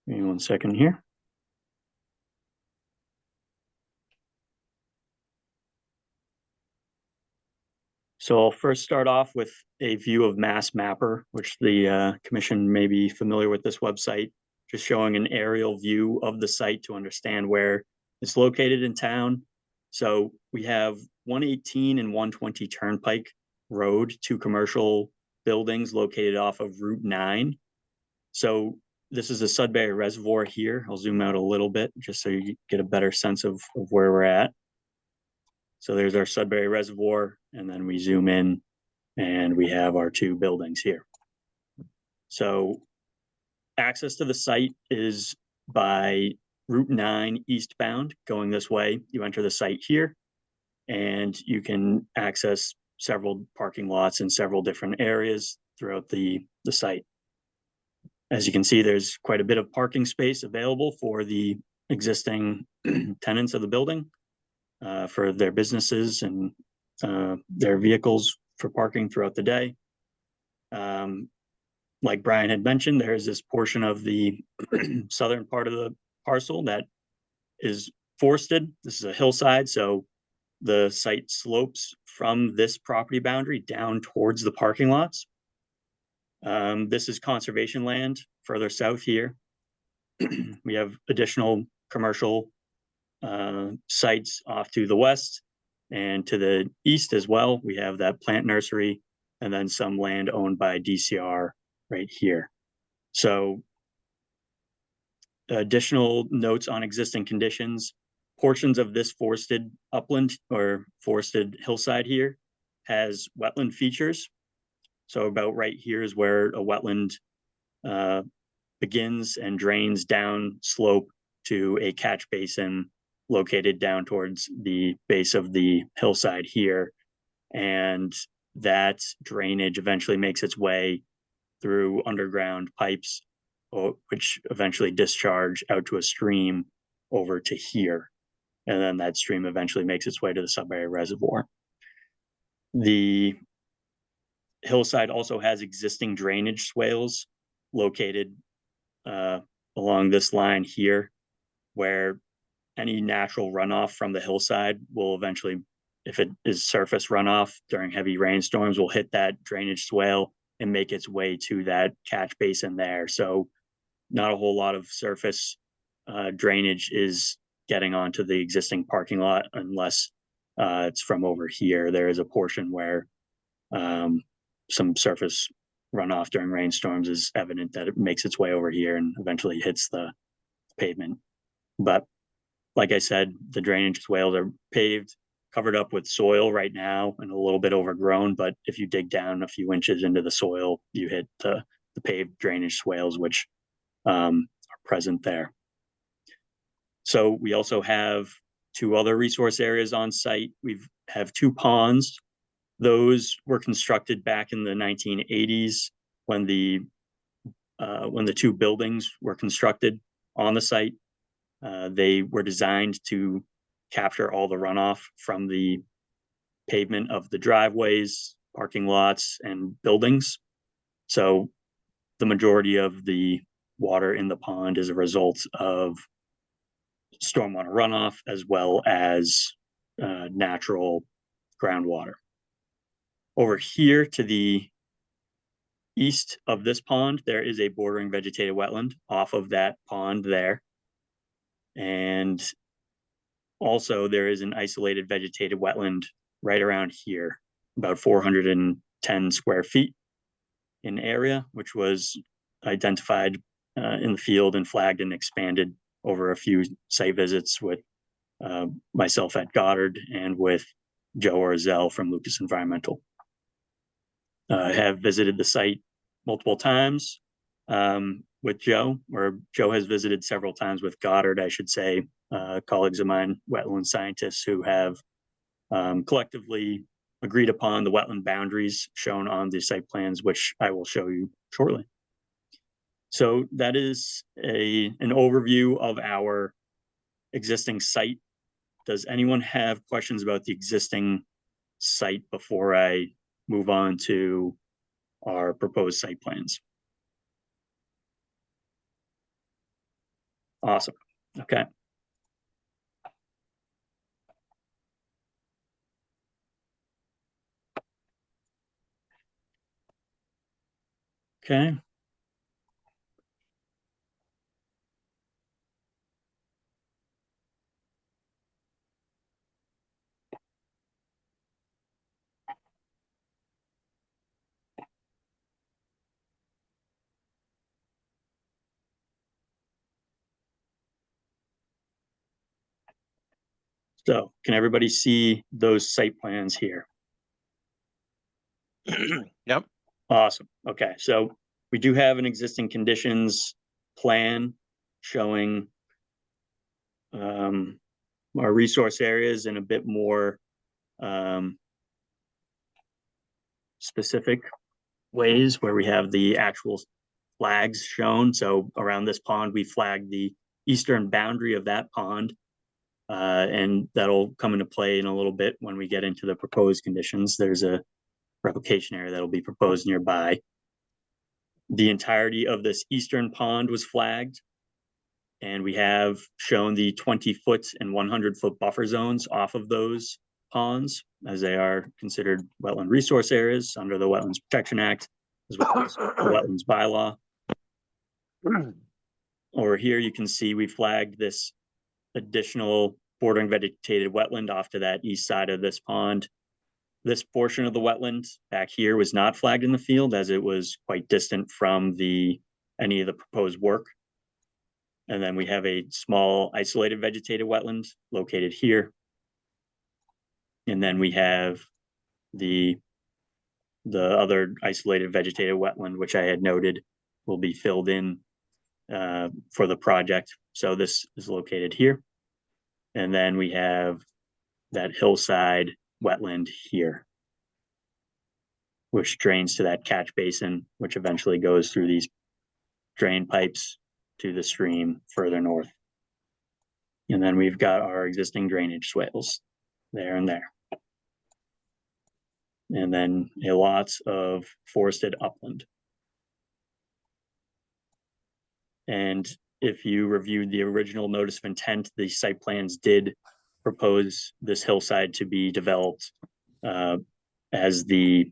Give me 1 second here. So I'll first start off with a view of Mass Mapper, which the commission may be familiar with this website, just showing an aerial view of the site to understand where it's located in town. So we have 118 and 120 Turnpike Road, 2 commercial buildings located off of Route 9. So this is the Sudbury Reservoir here. I'll zoom out a little bit just so you get a better sense of where we're at. So there's our Sudbury Reservoir, and then we zoom in and we have our 2 buildings here. So access to the site is by Route 9 eastbound going this way. You enter the site here and you can access several parking lots in several different areas throughout the site. As you can see, there's quite a bit of parking space available for the existing tenants of the building, for their businesses and their vehicles for parking throughout the day. Like Brian had mentioned, there is this portion of the southern part of the parcel that is forested. This is a hillside, so the site slopes from this property boundary down towards the parking lots. This is conservation land further south here. We have additional commercial sites off to the west and to the east as well. We have that plant nursery and then some land owned by DCR right here. So additional notes on existing conditions. Portions of this forested upland or forested hillside here has wetland features. So about right here is where a wetland begins and drains down slope to a catch basin located down towards the base of the hillside here. And that drainage eventually makes its way through underground pipes, which eventually discharge out to a stream over to here. And then that stream eventually makes its way to the Sudbury Reservoir. The hillside also has existing drainage swales located along this line here, where any natural runoff from the hillside will eventually, if it is surface runoff during heavy rainstorms, will hit that drainage swale and make its way to that catch basin there. So not a whole lot of surface drainage is getting onto the existing parking lot unless it's from over here. There is a portion where some surface runoff during rainstorms is evident that it makes its way over here and eventually hits the pavement. But like I said, the drainage swales are paved, covered up with soil right now and a little bit overgrown. But if you dig down a few inches into the soil, you hit the paved drainage swales, which are present there. So we also have two other resource areas on site. We have two ponds. Those were constructed back in the 1980s when the two buildings were constructed on the site. They were designed to capture all the runoff from the pavement of the driveways, parking lots, and buildings. So the majority of the water in the pond is a result of stormwater runoff as well as natural groundwater. Over here to the east of this pond, there is a bordering vegetated wetland off of that pond there. And also there is an isolated vegetated wetland right around here, about 410 square feet in area, which was identified in the field and flagged and expanded over a few site visits with myself at Goddard and with Joe Orzel from Lucas Environmental. I have visited the site multiple times with Joe, or Joe has visited several times with Goddard, I should say, colleagues of mine, wetland scientists who have collectively agreed upon the wetland boundaries shown on the site plans, which I will show you shortly. So that is an overview of our existing site. Does anyone have questions about the existing site before I move on to our proposed site plans? Awesome. Okay. Okay. So can everybody see those site plans here? Yep. Awesome. Okay, so we do have an existing conditions plan showing our resource areas in a bit more specific ways, where we have the actual flags shown. So around this pond, we flagged the eastern boundary of that pond. And that'll come into play in a little bit when we get into the proposed conditions. There's a replication area that'll be proposed nearby. The entirety of this eastern pond was flagged. And we have shown the 20-foot and 100-foot buffer zones off of those ponds, as they are considered wetland resource areas under the Wetlands Protection Act, as well as the Wetlands Bylaw. Over here, you can see we flagged this additional bordering vegetated wetland off to that east side of this pond. This portion of the wetland back here was not flagged in the field, as it was quite distant from any of the proposed work. And then we have a small isolated vegetated wetland located here. And then we have the other isolated vegetated wetland, which I had noted will be filled in for the project. So this is located here. And then we have that hillside wetland here, which drains to that catch basin, which eventually goes through these drain pipes to the stream further north. And then we've got our existing drainage swales there and there. And then a lot of forested upland. And if you reviewed the original notice of intent, the site plans did propose this hillside to be developed as the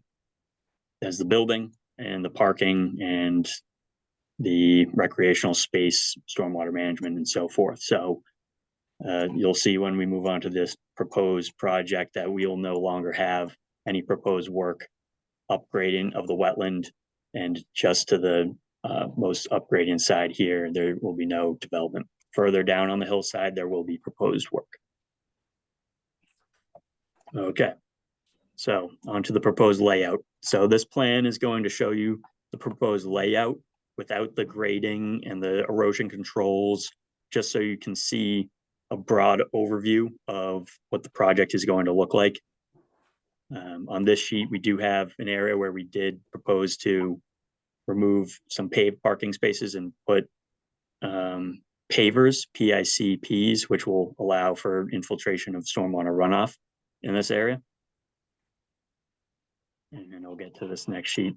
building and the parking and the recreational space, stormwater management, and so forth. So you'll see when we move on to this proposed project that we'll no longer have any proposed work upgrading of the wetland, and just to the most upgrading side here, there will be no development. Further down on the hillside, there will be proposed work. Okay, so onto the proposed layout. So this plan is going to show you the proposed layout without the grading and the erosion controls, just so you can see a broad overview of what the project is going to look like. On this sheet, we do have an area where we did propose to remove some paved parking spaces and put pavers, PICPs, which will allow for infiltration of stormwater runoff in this area. And then I'll get to this next sheet.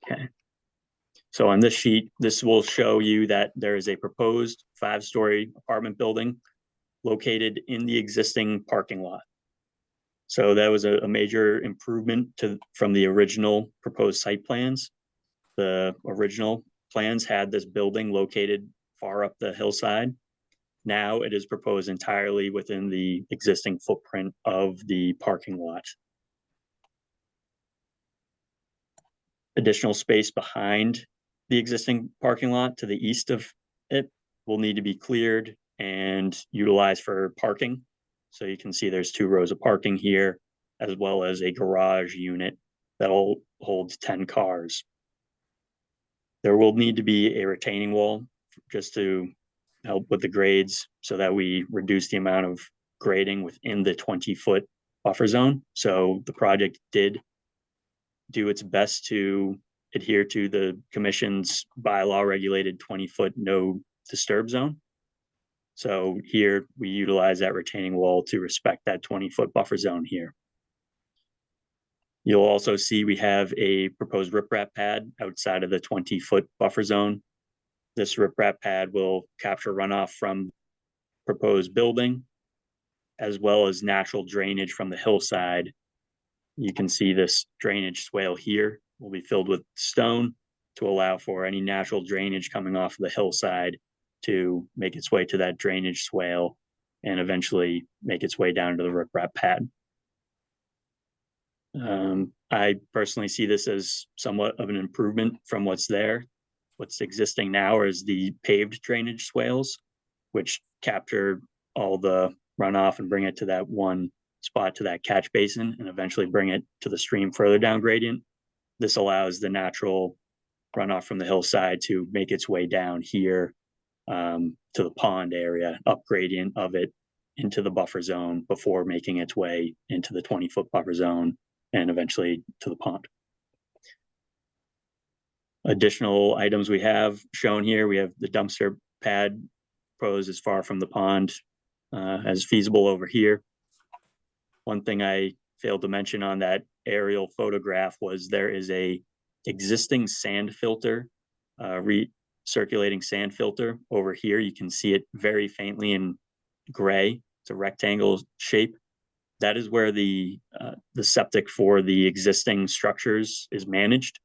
Okay. So on this sheet, this will show you that there is a proposed 5-story apartment building located in the existing parking lot. So that was a major improvement from the original proposed site plans. The original plans had this building located far up the hillside. Now it is proposed entirely within the existing footprint of the parking lot. Additional space behind the existing parking lot to the east of it will need to be cleared and utilized for parking. So you can see there's 2 rows of parking here, as well as a garage unit that'll hold 10 cars. There will need to be a retaining wall just to help with the grades, so that we reduce the amount of grading within the 20-foot buffer zone. So the project did do its best to adhere to the commission's bylaw regulated 20-foot no disturb zone. So here we utilize that retaining wall to respect that 20-foot buffer zone here. You'll also see we have a proposed riprap pad outside of the 20-foot buffer zone. This riprap pad will capture runoff from proposed building, as well as natural drainage from the hillside. You can see this drainage swale here will be filled with stone to allow for any natural drainage coming off of the hillside to make its way to that drainage swale and eventually make its way down to the riprap pad. I personally see this as somewhat of an improvement from what's there. What's existing now is the paved drainage swales, which capture all the runoff and bring it to that one spot, to that catch basin, and eventually bring it to the stream further down gradient. This allows the natural runoff from the hillside to make its way down here to to the pond area, up gradient of it into the buffer zone before making its way into the 20-foot buffer zone and eventually to the pond. Additional items we have shown here, we have the dumpster pad proposed as far from the pond as feasible over here. One thing I failed to mention on that aerial photograph was there is a existing sand filter, recirculating sand filter over here. You can see it very faintly in gray. It's a rectangle shape. That is where the septic for the existing structures is managed.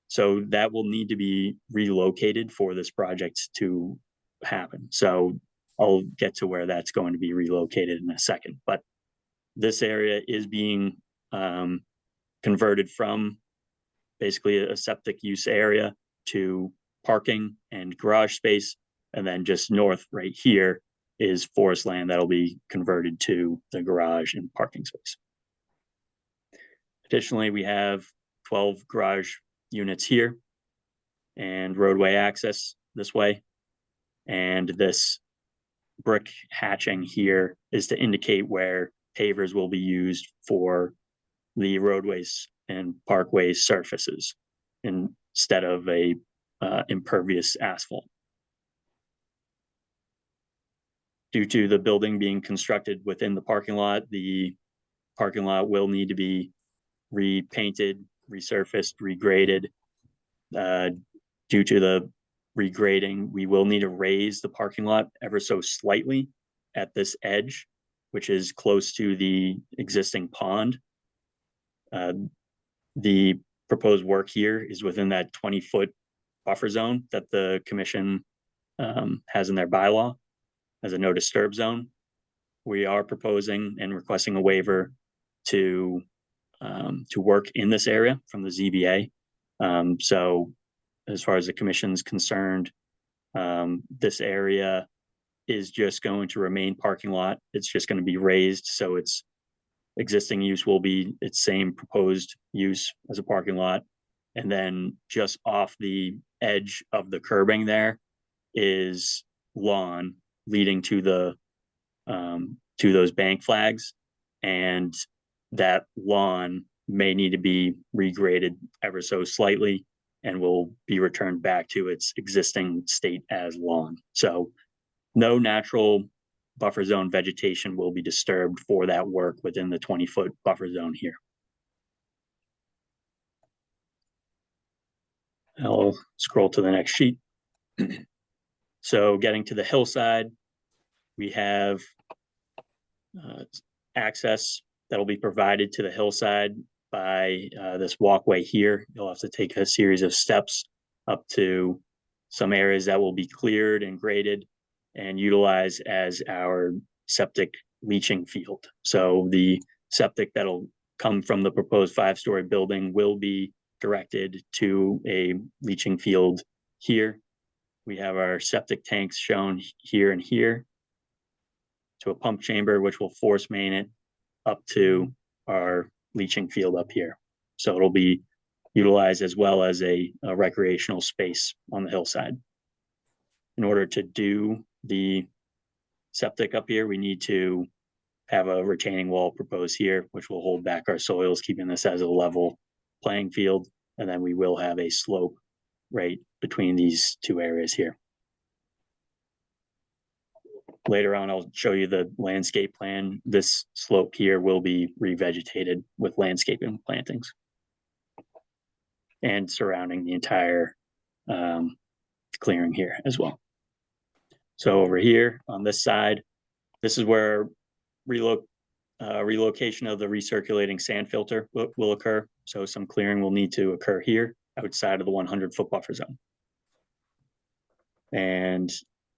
So that will need to be relocated for this project to happen. So I'll get to where that's going to be relocated in a second. But this area is being converted from basically a septic use area to parking and garage space. And then just north right here is forest land that'll be converted to the garage and parking space. Additionally, we have 12 garage units here and roadway access this way. And this brick hatching here is to indicate where pavers will be used for the roadways and parkway surfaces instead of a impervious asphalt. Due to the building being constructed within the parking lot will need to be repainted, resurfaced, regraded. Due to the regrading, we will need to raise the parking lot ever so slightly at this edge, which is close to the existing pond. The proposed work here is within that 20-foot buffer zone that the commission has in their bylaw as a no disturb zone. We are proposing and requesting a waiver to work in this area from the ZBA. So as far as the commission's concerned, this area is just going to remain parking lot. It's just going to be raised, so its existing use will be its same proposed use as a parking lot. And then just off the edge of the curbing there is lawn leading to the to those bank flags, and that lawn may need to be regraded ever so slightly and will be returned back to its existing state as lawn. So no natural buffer zone vegetation will be disturbed for that work within the 20-foot buffer zone here. I'll scroll to the next sheet. So getting to the hillside, we have access that'll be provided to the hillside by this walkway here. You'll have to take a series of steps up to some areas that will be cleared and graded and utilized as our septic leaching field. So the septic that'll come from the proposed 5-story building will be directed to a leaching field here. We have our septic tanks shown here and here to a pump chamber, which will force main it up to our leaching field up here. So it'll be utilized as well as a recreational space on the hillside. In order to do the septic up here, we need to have a retaining wall proposed here, which will hold back our soils, keeping this as a level playing field. And then we will have a slope right between these two areas here. Later on, I'll show you the landscape plan. This slope here will be revegetated with landscaping plantings and surrounding the entire clearing here as well. So over here on this side, this is where relocation of the recirculating sand filter will occur. So some clearing will need to occur here outside of the 100-foot buffer zone. And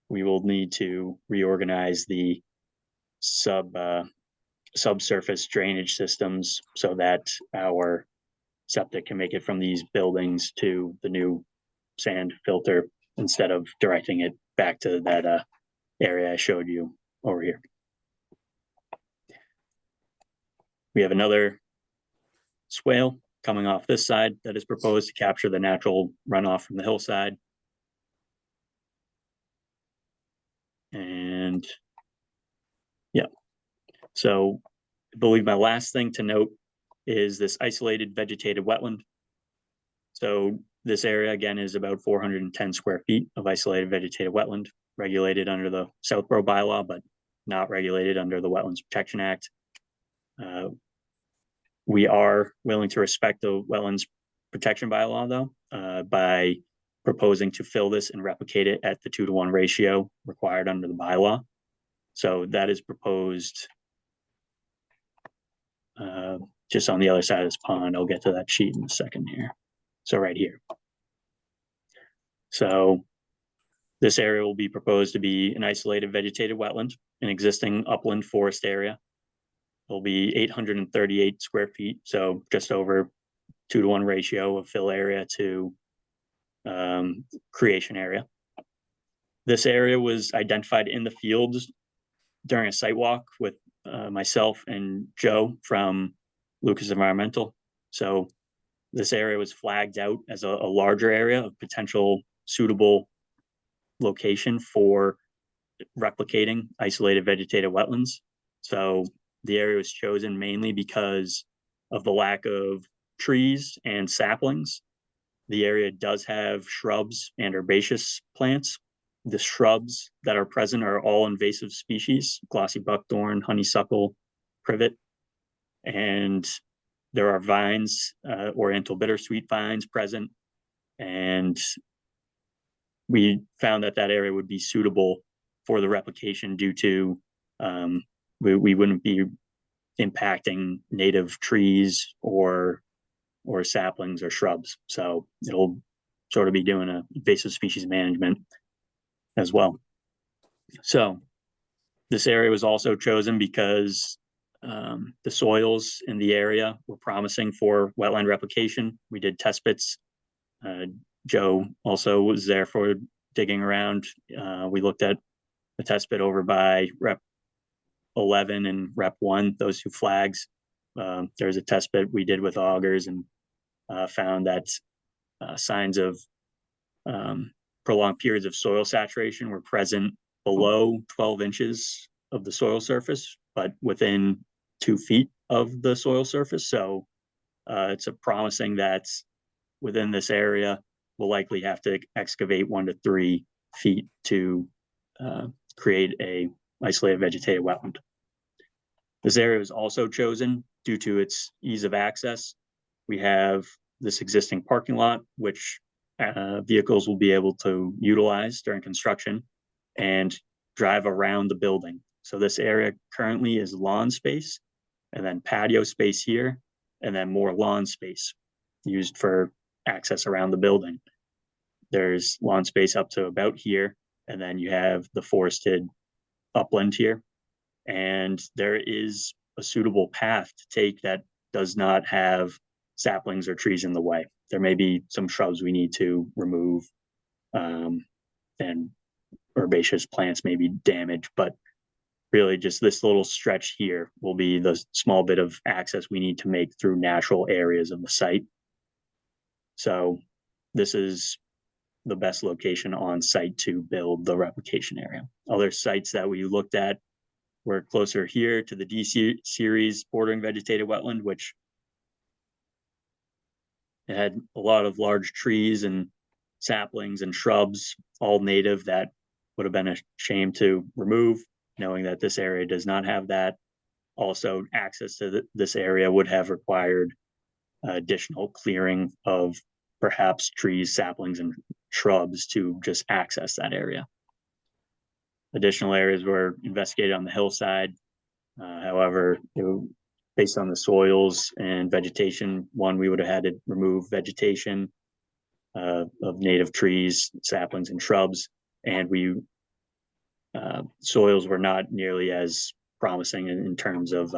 we will need to reorganize the subsurface drainage systems so that our septic can make it from these buildings to the new sand filter instead of directing it back to that area I showed you over here. We have another swale coming off this side that is proposed to capture the natural runoff from the hillside. And yeah, so I believe my last thing to note is this isolated vegetated wetland. So this area again is about 410 square feet of isolated vegetated wetland, regulated under the Southborough bylaw, but not regulated under the Wetlands Protection Act. We are willing to respect the Wetlands Protection bylaw though, by proposing to fill this and replicate it at the 2-to-1 ratio required under the bylaw. So that is proposed just on the other side of this pond. I'll get to that sheet in a second here. So right here. So this area will be proposed to be an isolated vegetated wetland, an existing upland forest area. It'll be 838 square feet, so just over 2-to-1 ratio of fill area to creation area. This area was identified in the fields during a site walk with myself and Joe from Lucas Environmental. So this area was flagged out as a larger area of potential suitable location for replicating isolated vegetated wetlands. So the area was chosen mainly because of the lack of trees and saplings. The area does have shrubs and herbaceous plants. The shrubs that are present are all invasive species: glossy buckthorn, honeysuckle, privet. And there are vines, oriental bittersweet vines present. And we found that that area would be suitable for the replication due to we wouldn't be impacting native trees or saplings or shrubs. So it'll sort of be doing a invasive species management as well. So this area was also chosen because the soils in the area were promising for wetland replication. We did test bits. Joe also was there for digging around. We looked at the test bit over by Rep 11 and Rep 1, those 2 flags. There's a test bit we did with augers and found that signs of prolonged periods of soil saturation were present below 12 inches of the soil surface, but within 2 feet of the soil surface. So it's a promising that within this area, we'll likely have to excavate 1 to 3 feet to create a isolated vegetated wetland. This area was also chosen due to its ease of access. We have this existing parking lot, which vehicles will be able to utilize during construction and drive around the building. So this area currently is lawn space, and then patio space here, and then more lawn space used for access around the building. There's lawn space up to about here, and then you have the forested upland here. And there is a suitable path to take that does not have saplings or trees in the way. There may be some shrubs we need to remove, and herbaceous plants may be damaged, but really just this little stretch here will be the small bit of access we need to make through natural areas of the site. So this is the best location on site to build the replication area. Other sites that we looked at were closer here to the D series bordering vegetated wetland, which it had a lot of large trees and saplings and shrubs, all native, that would have been a shame to remove, knowing that this area does not have that. Also, access to this area would have required additional clearing of perhaps trees, saplings, and shrubs to just access that area. Additional areas were investigated on the hillside. However, based on the soils and vegetation, we would have had to remove vegetation of native trees, saplings, and shrubs. And soils were not nearly as promising in terms of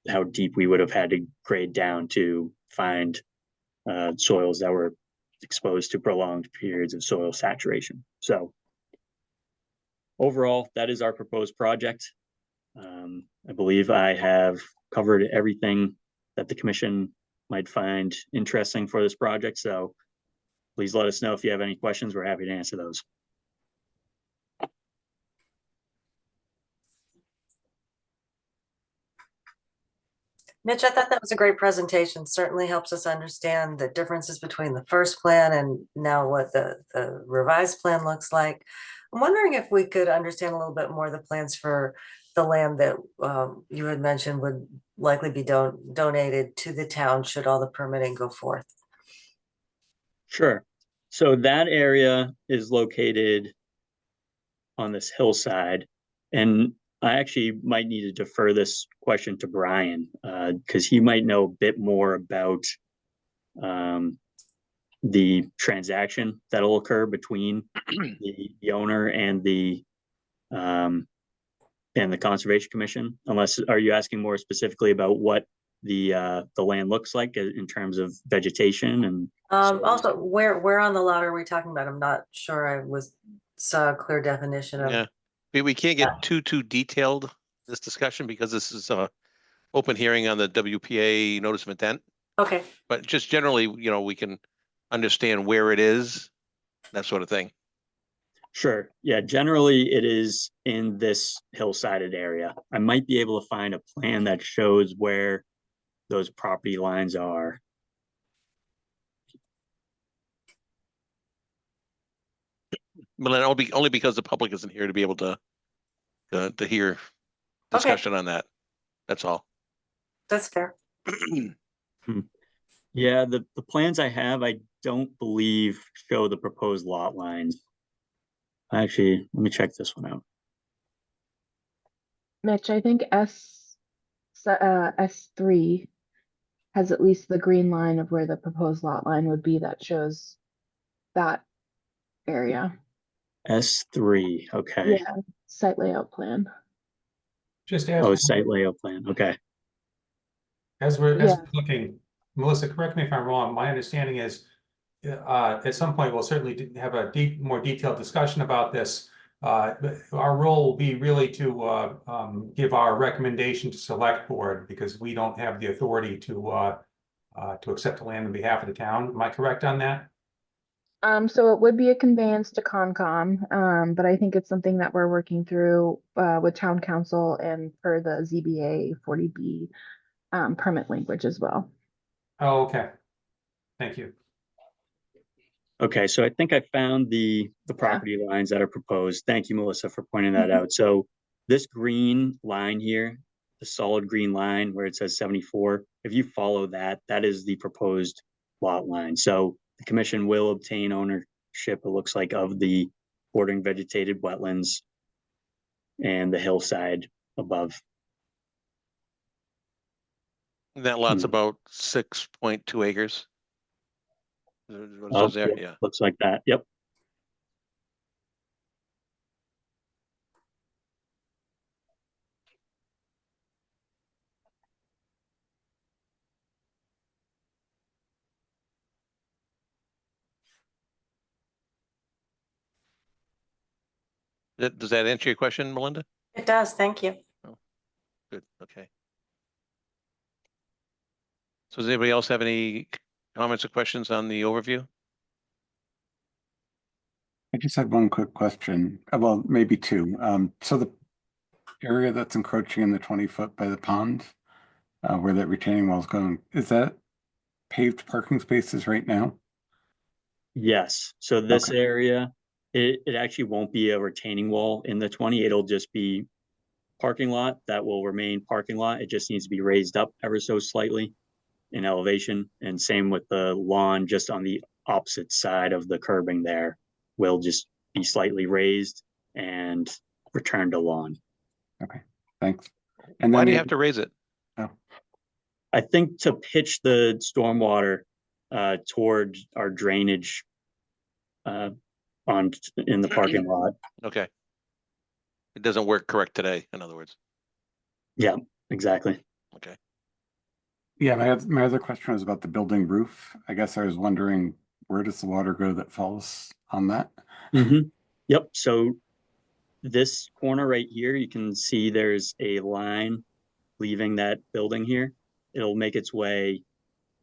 how deep we would have had to grade down to find soils that were exposed to prolonged periods of soil saturation. So overall, that is our proposed project. I believe I have covered everything that the commission might find interesting for this project. So please let us know if you have any questions. We're happy to answer those. Mitch, I thought that was a great presentation. Certainly helps us understand the differences between the first plan and now what the revised plan looks like. I'm wondering if we could understand a little bit more the plans for the land that you had mentioned would likely be donated to the town should all the permitting go forth. Sure. So that area is located on this hillside. And I actually might need to defer this question to Brian, because he might know a bit more about the transaction that'll occur between the owner and the Conservation Commission. Unless, are you asking more specifically about what the land looks like in terms of vegetation and Also, where on the lot are we talking about? I'm not sure I saw a clear definition of. Yeah, we can't get too detailed in this discussion because this is a open hearing on the WPA notice of intent. Okay. But just generally, we can understand where it is, that sort of thing. Sure. Yeah, generally it is in this hillsided area. I might be able to find a plan that shows where those property lines are. But then only because the public isn't here to be able to hear discussion on that. That's all. That's fair. Yeah, the plans I have, I don't believe show the proposed lot lines. Actually, let me check this one out. Mitch, I think S3 has at least the green line of where the proposed lot line would be that shows that area. S3, okay. Yeah, site layout plan. Just as, Oh, site layout plan, okay. as we're Yeah. looking, Melissa, correct me if I'm wrong, my understanding is at some point, we'll certainly have a more detailed discussion about this. But our role will be really to give our recommendation to select board because we don't have the authority to accept the land on behalf of the town. Am I correct on that? So it would be a conveyance to Concom, but I think it's something that we're working through with town council and for the ZBA 40B permit language as well. Oh, okay. Thank you. Okay, so I think I found the property lines that are proposed. Thank you, Melissa, for pointing that out. So this green line here, the solid green line where it says 74, if you follow that, that is the proposed lot line. So the commission will obtain ownership, it looks like, of the bordering vegetated wetlands and the hillside above. That lot's about 6.2 acres. What it says there, yeah. Looks like that, yep. Does that answer your question, Melinda? It does, thank you. Oh, good, okay. So does anybody else have any comments or questions on the overview? I just had one quick question. Well, maybe two. So the area that's encroaching in the 20-foot by the pond, where that retaining wall is going, is that paved parking spaces right now? Yes, so this Okay. area, it actually won't be a retaining wall in the 20, it'll just be parking lot that will remain parking lot. It just needs to be raised up ever so slightly in elevation, and same with the lawn just on the opposite side of the curbing there will just be slightly raised and return to lawn. Okay, thanks. And Why then do you have to raise it? I think to pitch the stormwater toward our drainage in the parking lot. Okay. It doesn't work correct today, in other words. Yeah, exactly. Okay. Yeah, my other question was about the building roof. I guess I was wondering, where does the water go that falls on that? Yep, so this corner right here, you can see there's a line leaving that building here. It'll make its way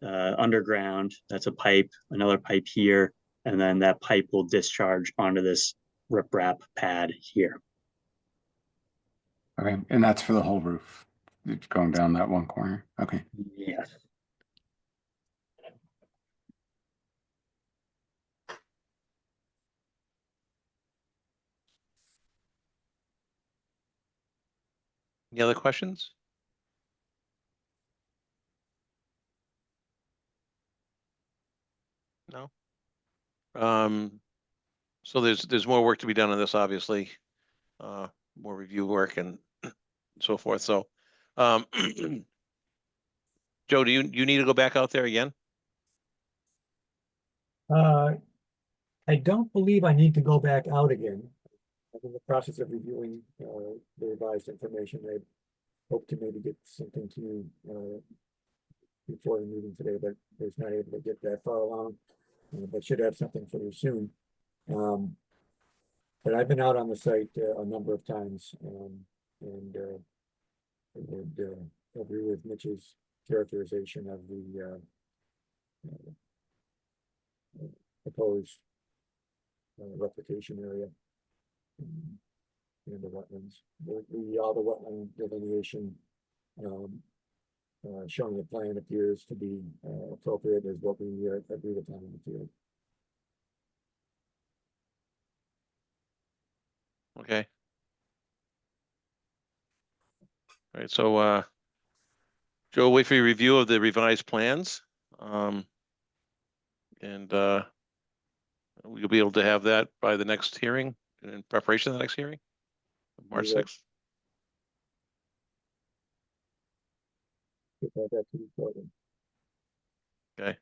underground. That's a pipe, another pipe here, and then that pipe will discharge onto this riprap pad here. Okay, and that's for the whole roof? It's going down that one corner. Okay. Yes. Any other questions? No? So there's more work to be done on this, obviously. More review work and so forth. So, Joe, do you need to go back out there again? I don't believe I need to go back out again. I'm in the process of reviewing, the revised information. I hope to maybe get something to you, before the meeting today, but was not able to get that far along. But should have something for you soon. But I've been out on the site a number of times, and I would agree with Mitch's characterization of the proposed replication area in the wetlands. All the wetland delineation shown in the plan appears to be appropriate as what we agreed upon in the field. Okay. All right, so Joe, wait for your review of the revised plans. And we'll be able to have that by the next hearing, in preparation of the next hearing, March Yeah. 6th. Get that to you shortly. Okay.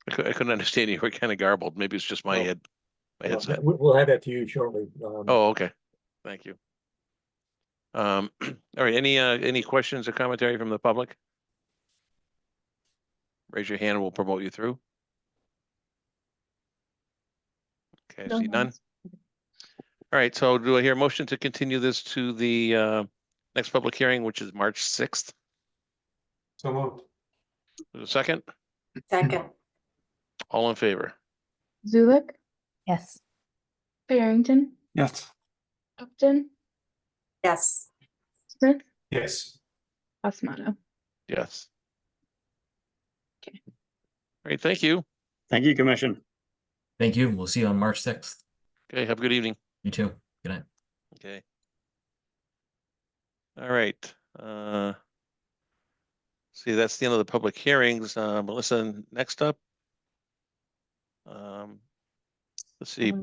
I couldn't understand you. You were kind of garbled. Maybe it's just my Oh. head, my headset. We'll have that to you shortly. Oh, okay. Thank you. All right, any questions or commentary from the public? Raise your hand and we'll promote you through. Okay, I No see none. hands. All right, so do I hear a motion to continue this to the next public hearing, which is March 6th? So moved. There's a second? Second, All in favor? Zulik, Yes. Barrington, Yes. Upton, yes. Smith, Yes. Osmato. Yes. Okay. All right, thank you. Thank you, Commission. Thank you. We'll see you on March 6th. Okay, have a good evening. You too. Good night. Okay. All right. See, that's the end of the public hearings. Melissa, next up. Let's see,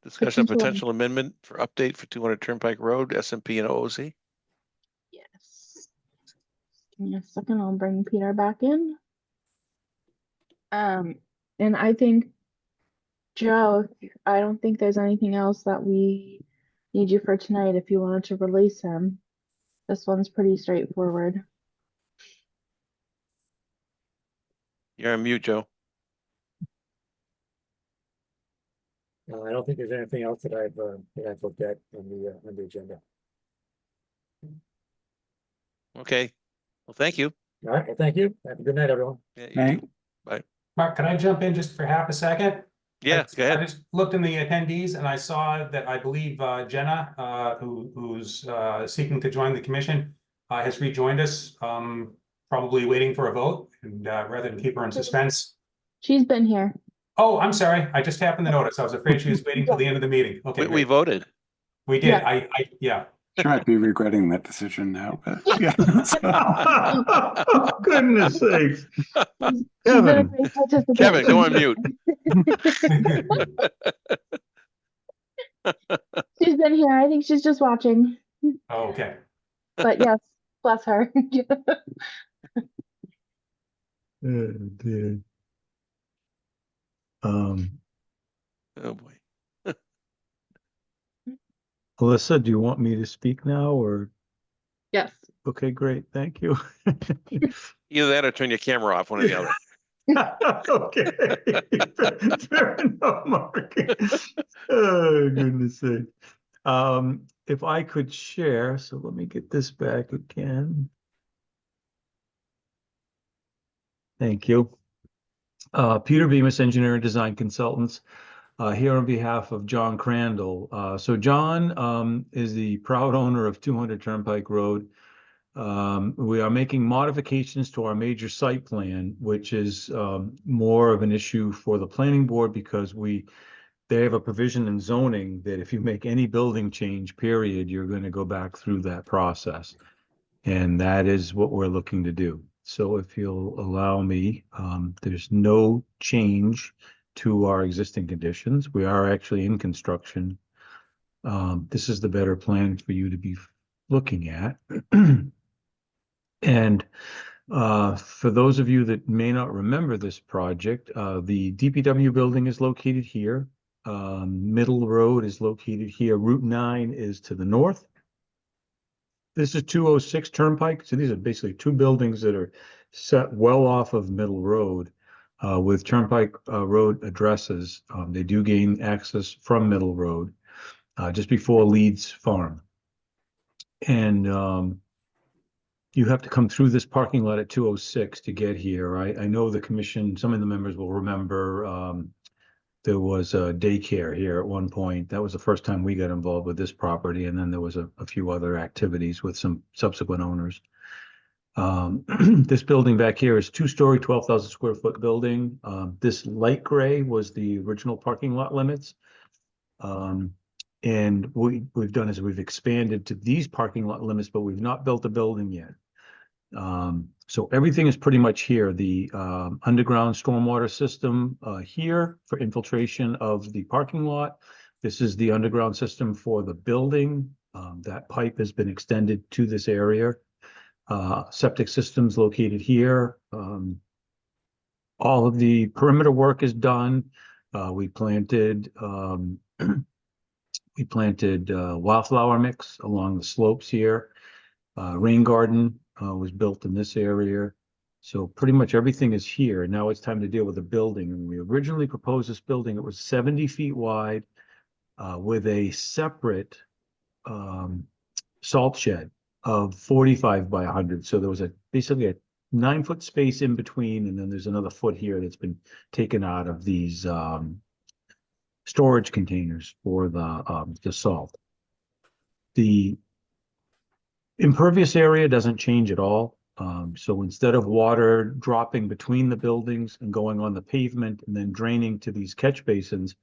discussion of potential amendment for update for 200 Turnpike Road, SMP and OOC. Yes. Give me a second, I'll bring Peter back in. And I think, Joe, I don't think there's anything else that we need you for tonight if you wanted to release him. This one's pretty straightforward. You're on mute, Joe. I don't think there's anything else that I've looked at on the agenda. Okay. Well, thank you. All right, well, thank you. Have a good night, everyone. Yeah, you Night. too. Bye. Mark, can I jump in just for half a second? Yeah, go I ahead. just looked in the attendees and I saw that I believe Jenna, who's seeking to join the commission, has rejoined us, probably waiting for a vote, and rather than keep her in suspense. She's been here. Oh, I'm sorry. I just happened to notice. I was afraid she was waiting till the end of the meeting. Okay, We great. voted. We did. Yeah. Yeah. She might be regretting that decision now, but yeah. Oh, goodness sakes. She's been a Kevin. great participant. Kevin, go on mute. She's been here. I think she's just watching. Oh, okay. But yes, bless her. Oh, dear. Oh, boy. Alyssa, do you want me to speak now or? Yes. Okay, great. Thank you. Either that or turn your camera off, one or the other. Okay. Fair enough, Mark. Oh, goodness sake. If I could share, so let me get this back again. Thank you. Peter Bemis, Engineering Design Consultants, here on behalf of John Crandall. So John is the proud owner of 200 Turnpike Road. We are making modifications to our major site plan, which is more of an issue for the planning board because they have a provision in zoning that if you make any building change, period, you're going to go back through that process. And that is what we're looking to do. So if you'll allow me, there's no change to our existing conditions. We are actually in construction. This is the better plan for you to be looking at. And for those of you that may not remember this project, the DPW building is located here. Middle Road is located here. Route 9 is to the north. This is 206 Turnpike. So these are basically two buildings that are set well off of Middle Road with Turnpike Road addresses. They do gain access from Middle Road just before Leeds Farm. And you have to come through this parking lot at 206 to get here. I know the commission, some of the members will remember there was a daycare here at one point. That was the first time we got involved with this property. And then there was a few other activities with some subsequent owners. This building back here is two-story, 12,000 square foot building. This light gray was the original parking lot limits. And what we've done is we've expanded to these parking lot limits, but we've not built a building yet. So everything is pretty much here. The underground stormwater system here for infiltration of the parking lot. This is the underground system for the building. That pipe has been extended to this area. Septic systems located here. All of the perimeter work is done. We planted wildflower mix along the slopes here. Rain garden was built in this area. So pretty much everything is here. Now it's time to deal with the building. And we originally proposed this building. It was 70 feet wide with a separate salt shed of 45 by 100. So there was basically a 9-foot space in between. And then there's another foot here that's been taken out of these storage containers for the salt. The impervious area doesn't change at all. So instead of water dropping between the buildings and going on the pavement and then draining to these catch basins,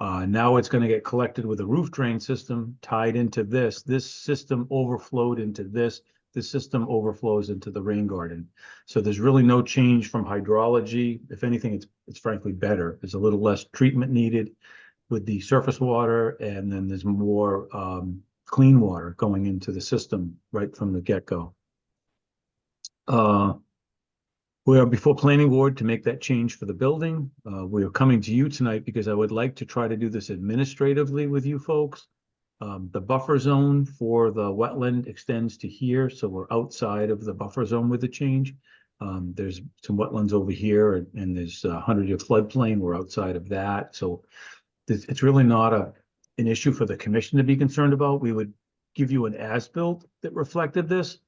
now it's going to get collected with a roof drain system tied into this. This system overflowed into this. This system overflows into the rain garden. So there's really no change from hydrology. If anything, it's frankly better. There's a little less treatment needed with the surface water, and then there's more clean water going into the system right from the get-go. We are before planning board to make that change for the building. We are coming to you tonight because I would like to try to do this administratively with you folks. The buffer zone for the wetland extends to here, so we're outside of the buffer zone with the change. There's some wetlands over here, and there's a 100-year floodplain. We're outside of that, so it's really not an issue for the commission to be concerned about. We would give you an as-built that reflected this,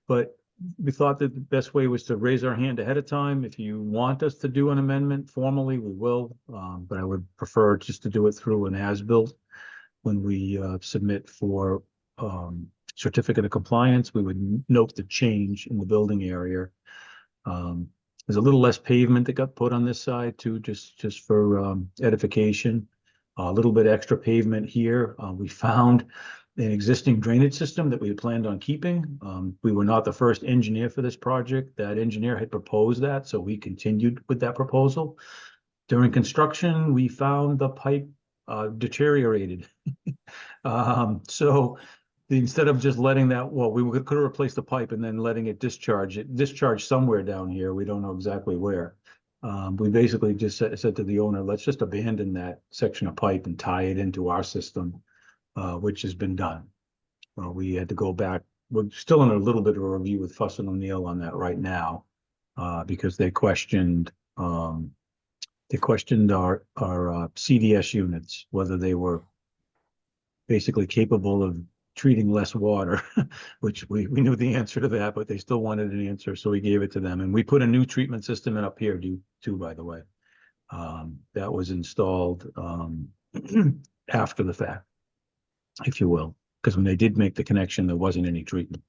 but we thought that the best way was to raise our hand ahead of time. If you want us to do an amendment formally, we will, but I would prefer just to do it through an as-built. When we submit for certificate of compliance, we would note the change in the building area. There's a little less pavement that got put on this side too, just for edification. A little bit extra pavement here. We found an existing drainage system that we had planned on keeping. We were not the first engineer for this project. That engineer had proposed that, so we continued with that proposal. During construction, we found the pipe deteriorated. So instead of just letting that, well, we could have replaced the pipe and then letting it discharge somewhere down here. We don't know exactly where. We basically just said to the owner, let's just abandon that section of pipe and tie it into our system, which has been done. We had to go back. We're still in a little bit of a review with Fuss and O'Neill on that right now, because they questioned our CDS units, whether they were basically capable of treating less water, which we knew the answer to that, but they still wanted an answer, so we gave it to them. And we put a new treatment system in up here too, by the way. That was installed after the fact, if you will, because when they did make the connection, there wasn't any treatment.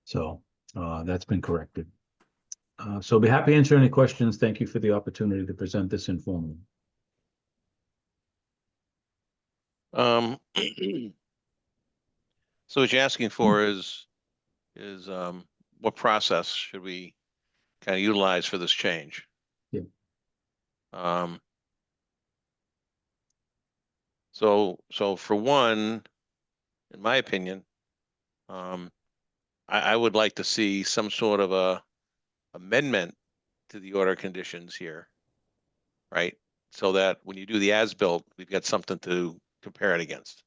So that's been corrected. So I'll be happy to answer any questions. Thank you for the opportunity to present this informally. So what you're asking for is what process should we kind of utilize for this change? Yeah. So for one, in my opinion, I would like to see some sort of a amendment to the order of conditions here, right? So that when you do the as-built, we've got something to compare it against,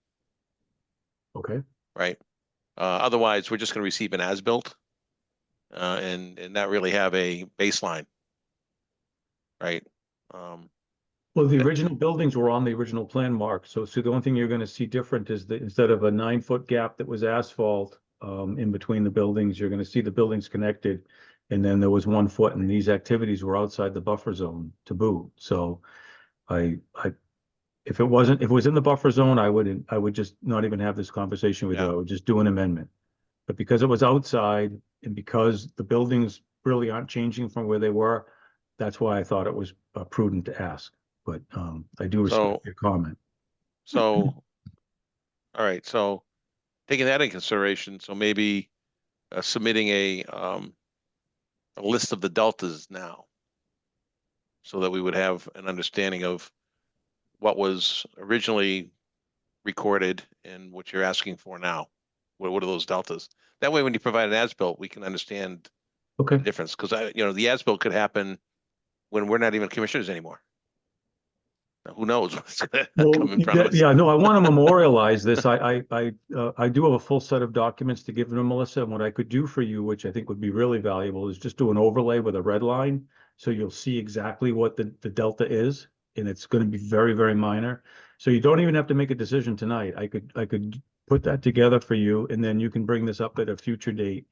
Okay. right? Otherwise, we're just going to receive an as-built and not really have a baseline, right? Well, the original buildings were on the original plan, Mark. So the only thing you're going to see different is that instead of a 9-foot gap that was asphalt in between the buildings, you're going to see the buildings connected. And then there was 1 foot, and these activities were outside the buffer zone to boot. So if it was in the buffer zone, I would just not even have this conversation with you. Yeah. I would just do an amendment. But because it was outside and because the buildings really aren't changing from where they were, that's why I thought it was prudent to ask. But I do respect your comment. So, all right, so taking that in consideration, so maybe submitting a list of the deltas now, so that we would have an understanding of what was originally recorded and what you're asking for now. What are those deltas? That way, when you provide an as-built, we can understand Okay. the difference, because the as-built could happen when we're not even commissioners anymore. Now, who knows what's gonna come in front of us? Yeah, no, I want to memorialize this. I do have a full set of documents to give to Melissa, and what I could do for you, which I think would be really valuable, is just do an overlay with a red line, so you'll see exactly what the delta is, and it's going to be very, very minor. So you don't even have to make a decision tonight. I could put that together for you, and then you can bring this up at a future date.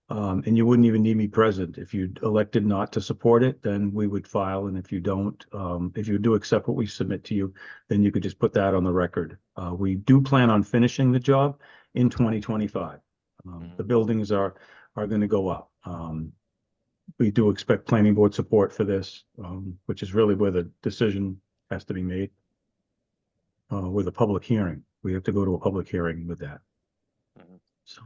And you wouldn't even need me present. If you elected not to support it, then we would file. And if you don't, if you do accept what we submit to you, then you could just put that on the record. We do plan on finishing the job in 2025. The buildings are going to go up. We do expect planning board support for this, which is really where the decision has to be made with a public hearing. We have to go to a public hearing with that. So.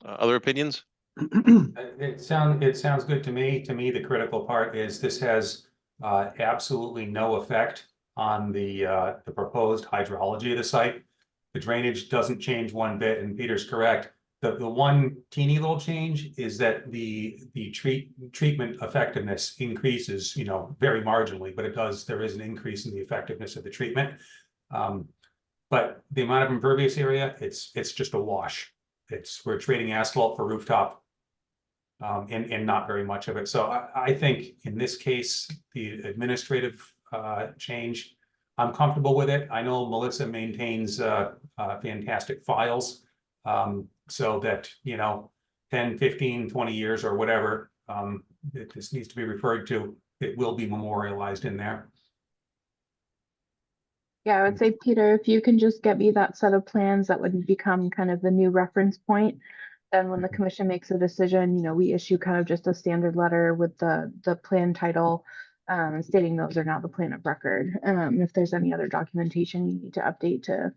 Other opinions? It sounds good to me. To me, the critical part is this has absolutely no effect on the proposed hydrology of the site. The drainage doesn't change one bit, and Peter's correct. The one teeny little change is that the treatment effectiveness increases, very marginally, but there is an increase in the effectiveness of the treatment. But the amount of impervious area, it's just a wash. We're trading asphalt for rooftop and not very much of it. So I think in this case, the administrative change, I'm comfortable with it. I know Melissa maintains fantastic files so that, 10, 15, 20 years or whatever, this needs to be referred to. It will be memorialized in there. Yeah, I would say, Peter, if you can just get me that set of plans, that would become kind of the new reference point. Then when the commission makes a decision, we issue kind of just a standard letter with the plan title stating those are now the plan of record. If there's any other documentation you need to update to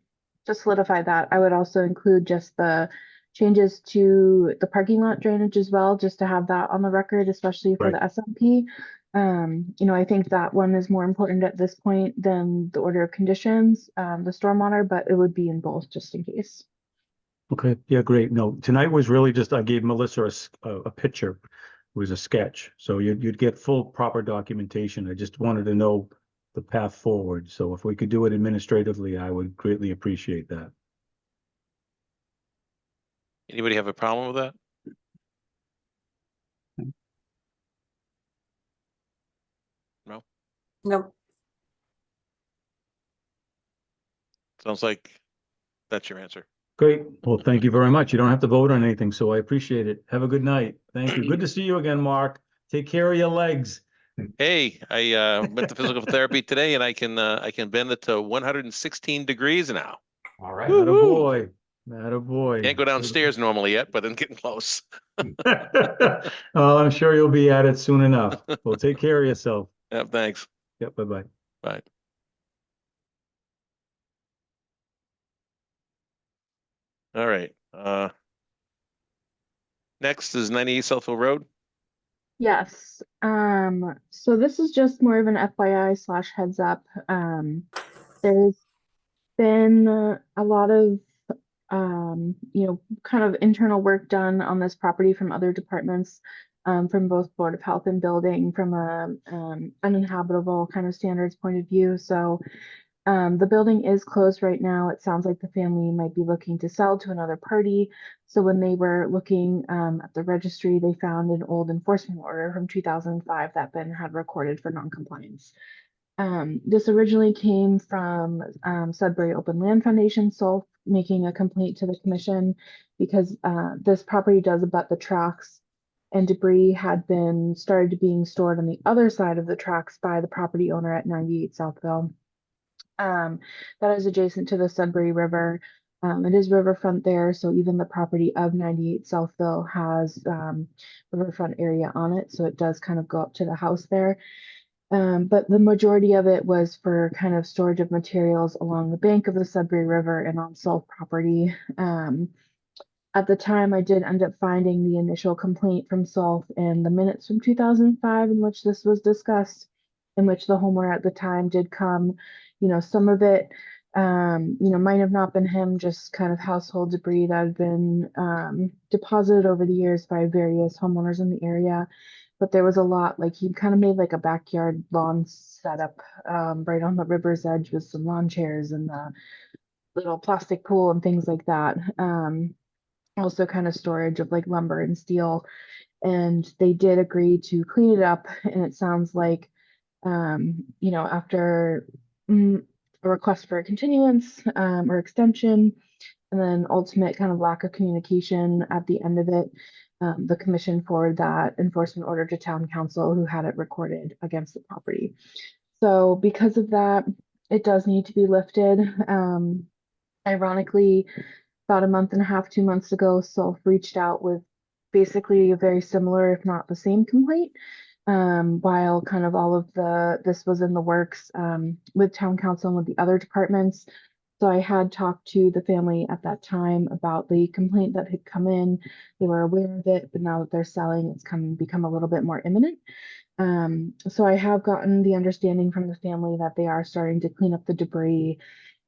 solidify that, I would also include just the changes to the parking lot drainage as well, just to have that on the record, especially for the SMP. I think that one is more important at this point than the order of conditions, the stormwater, but it would be in both just in case. Okay, yeah, great. No, tonight was really just, I gave Melissa a picture. It was a sketch. So you'd get full proper documentation. I just wanted to know the path forward. So if we could do it administratively, I would greatly appreciate that. Anybody have a problem with that? No? Nope. Sounds like that's your answer. Great. Well, thank you very much. You don't have to vote on anything, so I appreciate it. Have a good night. Thank you. Good to see you again, Mark. Take care of your legs. Hey, I went to physical therapy today, and I can bend it to 116 degrees now. All right. Attaboy. Attaboy. Can't go downstairs normally yet, but I'm getting close. Oh, I'm sure you'll be at it soon enough. Well, take care of yourself. Yeah, thanks. Yep, bye-bye. Bye. All right, next is 98 Southfield Road. Yes. So this is just more of an FYI / heads up. There's been a lot of kind of internal work done on this property from other departments, from both Board of Health and Building, from a uninhabitable kind of standards point of view. So the building is closed right now. It sounds like the family might be looking to sell to another party. So when they were looking at the registry, they found an old enforcement order from 2005 that Ben had recorded for noncompliance. This originally came from Sudbury Open Land Foundation, SOLF, making a complaint to the commission because this property does abut the tracks, and debris had been started being stored on the other side of the tracks by the property owner at 98 Southville. That is adjacent to the Sudbury River. It is riverfront there, so even the property of 98 Southville has riverfront area on it, so it does kind of go up to the house there. But the majority of it was for kind of storage of materials along the bank of the Sudbury River and on SOLF property. At the time, I did end up finding the initial complaint from SOLF in the minutes from 2005 in which this was discussed, in which the homeowner at the time did come. Some of it, might have not been him, just kind of household debris that had been deposited over the years by various homeowners in the area. But there was a lot, like he kind of made like a backyard lawn setup right on the river's edge with some lawn chairs and the little plastic pool and things like that. Also kind of storage of like lumber and steel. And they did agree to clean it up. And it sounds like, after a request for a continuance or extension, and then ultimate kind of lack of communication at the end of it, the commission forwarded that enforcement order to town council, who had it recorded against the property. So because of that, it does need to be lifted. Ironically, about a month and a half, 2 months ago, SOLF reached out with basically a very similar, if not the same complaint, while kind of all of this was in the works with town council and with the other departments. So I had talked to the family at that time about the complaint that had come in. They were aware of it, but now that they're selling, it's become a little bit more imminent. So I have gotten the understanding from the family that they are starting to clean up the debris,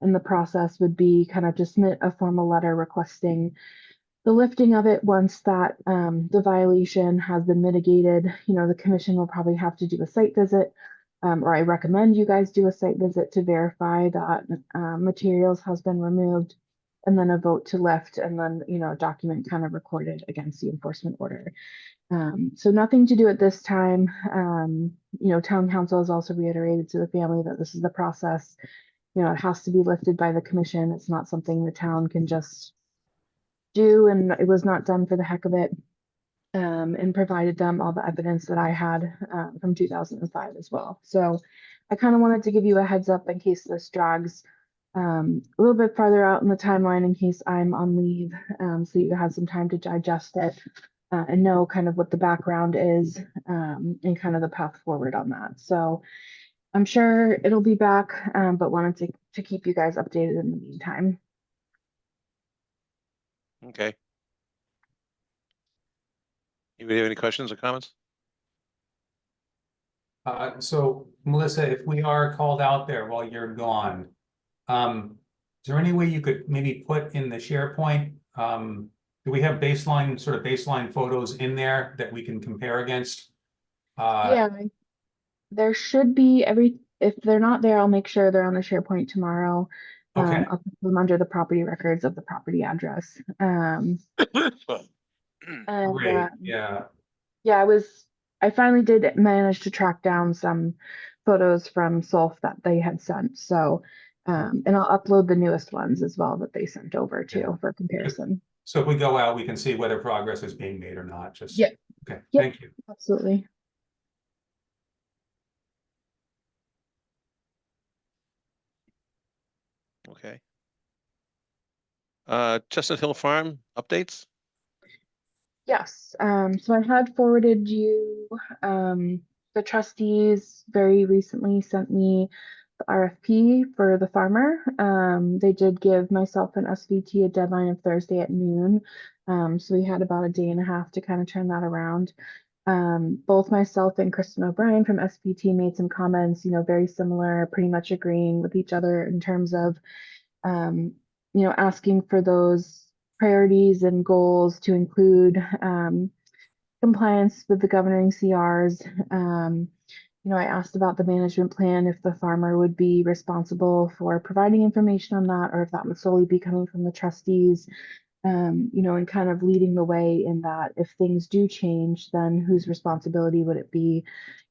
and the process would be kind of to submit a formal letter requesting the lifting of it once that the violation has been mitigated. The commission will probably have to do a site visit. Or I recommend you guys do a site visit to verify that materials has been removed, and then a vote to lift, and then, a document kind of recorded against the enforcement order. So nothing to do at this time. Town council has also reiterated to the family that this is the process. It has to be lifted by the commission. It's not something the town can just do, and it was not done for the heck of it. And provided them all the evidence that I had from 2005 as well. So I kind of wanted to give you a heads up in case this drags a little bit farther out in the timeline, in case I'm on leave, so you have some time to digest it and know kind of what the background is and kind of the path forward on that. So I'm sure it'll be back, but wanted to keep you guys updated in the meantime. Okay. Anybody have any questions or comments? So Melissa, if we are called out there while you're gone, is there any way you could maybe put in the SharePoint? Do we have baseline photos in there that we can compare against? Yeah, there should be if they're not there, I'll make sure they're on the SharePoint tomorrow. Okay. I'll put them under the property records of the property address. And Great, yeah. yeah, I finally did manage to track down some photos from SOLF that they had sent. So, and I'll upload the newest ones as well that they sent over too for comparison. So if we go out, we can see whether progress is being made or not, just. Yeah. Okay, Yep. thank you. Absolutely. Okay. Chestnut Hill Farm updates? Yes, so I had forwarded you, the trustees very recently sent me the RFP for the farmer. They did give myself and SVT a deadline of Thursday at noon. So we had about a day and a half to kind of turn that around. Both myself and Kristen O'Brien from SVT made some comments, very similar, pretty much agreeing with each other in terms of, asking for those priorities and goals to include compliance with the governing CRs. I asked about the management plan, if the farmer would be responsible for providing information on that, or if that would solely be coming from the trustees, and kind of leading the way in that if things do change, then whose responsibility would it be,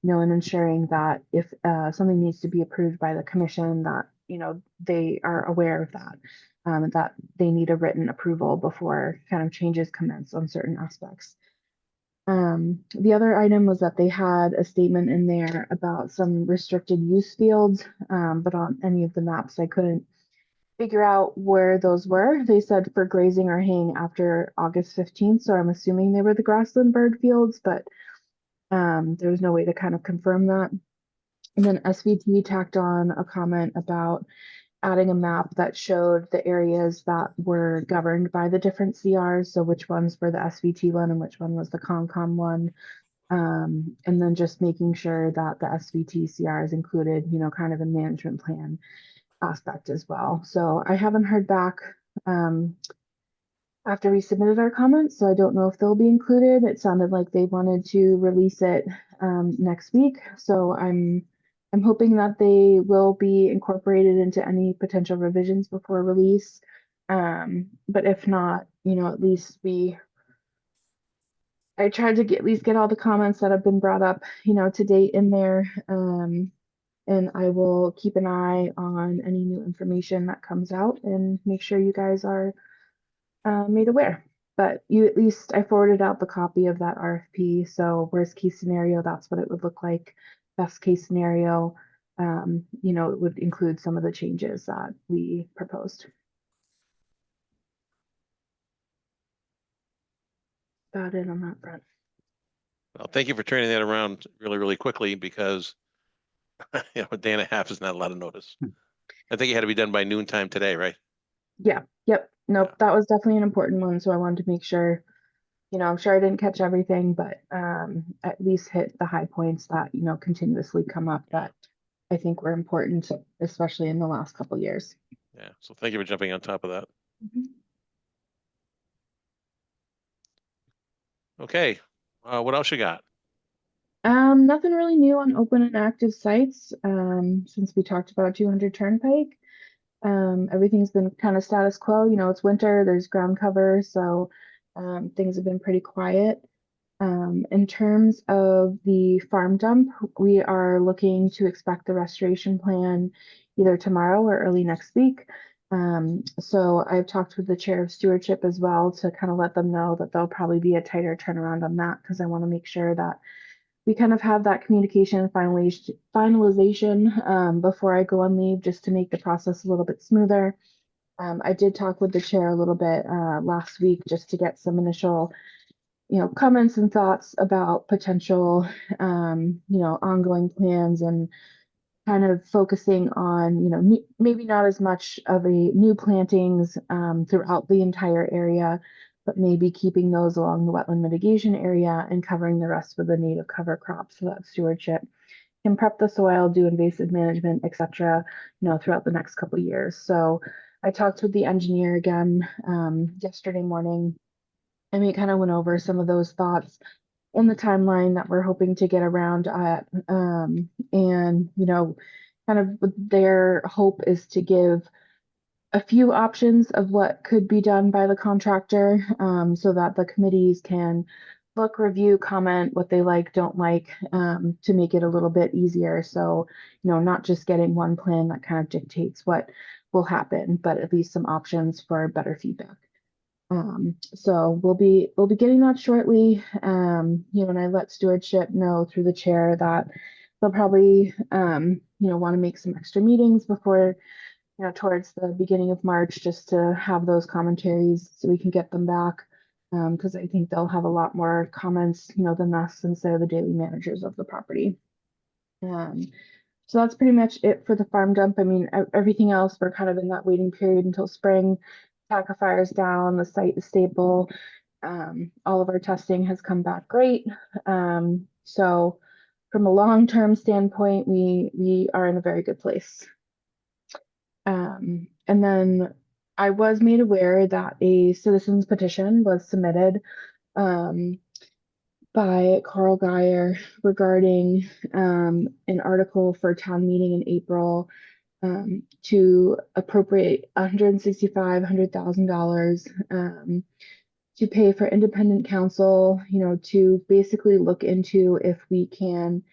and ensuring that if something needs to be approved by the commission, that, they are aware of that. That they need a written approval before kind of changes commence on certain aspects. The other item was that they had a statement in there about some restricted use fields, but on any of the maps, I couldn't figure out where those were. They said for grazing or haying after August 15th, so I'm assuming they were the grassland bird fields, but there was no way to kind of confirm that. And then SVT tacked on a comment about adding a map that showed the areas that were governed by the different CRs. So which ones were the SVT one and which one was the CONCOM one. And then just making sure that the SVT CR is included, kind of a management plan aspect as well. So I haven't heard back after we submitted our comments, so I don't know if they'll be included. It sounded like they wanted to release it next week. So I'm hoping that they will be incorporated into any potential revisions before release. But if not, at least I tried to at least get all the comments that have been brought up, to date in there. And I will keep an eye on any new information that comes out and make sure you guys are made aware. But I forwarded out the copy of that RFP. So worst case scenario, that's what it would look like. Best case scenario, it would include some of the changes that we proposed. About it on that front. Well, thank you for turning that around really, really quickly, because a day and a half is not a lot of notice. I think it had to be done by noontime today, right? Yeah. Yep. Nope. That was definitely an important one. So I wanted to make sure, I'm sure I didn't catch everything, but at least hit the high points that, continuously come up that I think were important, especially in the last couple of years. Yeah. So thank you for jumping on top of that. Okay. What else you got? Nothing really new on open and active sites. Since we talked about 200 Turnpike, everything's been kind of status quo. It's winter, there's ground cover, so things have been pretty quiet. In terms of the farm dump, we are looking to expect the restoration plan either tomorrow or early next week. So I've talked with the chair of stewardship as well to kind of let them know that there'll probably be a tighter turnaround on that, because I want to make sure that we kind of have that communication finalization before I go on leave, just to make the process a little bit smoother. I did talk with the chair a little bit last week just to get some initial comments and thoughts about potential ongoing plans, and kind of focusing on maybe not as much of a new plantings throughout the entire area, but maybe keeping those along the wetland mitigation area and covering the rest with the native cover crops, so that stewardship can prep the soil, do invasive management, etc., throughout the next couple of years. So I talked with the engineer again yesterday morning, and we kind of went over some of those thoughts in the timeline that we're hoping to get around at. And, kind of their hope is to give a few options of what could be done by the contractor, so that the committees can look, review, comment what they like, don't like, to make it a little bit easier. So, not just getting one plan that kind of dictates what will happen, but at least some options for better feedback. So we'll be getting that shortly. And I let stewardship know through the chair that they'll probably want to make some extra meetings before towards the beginning of March, just to have those commentaries so we can get them back. Because I think they'll have a lot more comments, than us, since they're the daily managers of the property. So that's pretty much it for the farm dump. I mean, everything else, we're kind of in that waiting period until spring. Tackifiers down, the site is stable. All of our testing has come back great. So from a long-term standpoint, we are in a very good place. And then I was made aware that a citizen's petition was submitted by Carl Geyer regarding an article for town meeting in April to appropriate $165,000 to pay for independent counsel, to basically look into if we can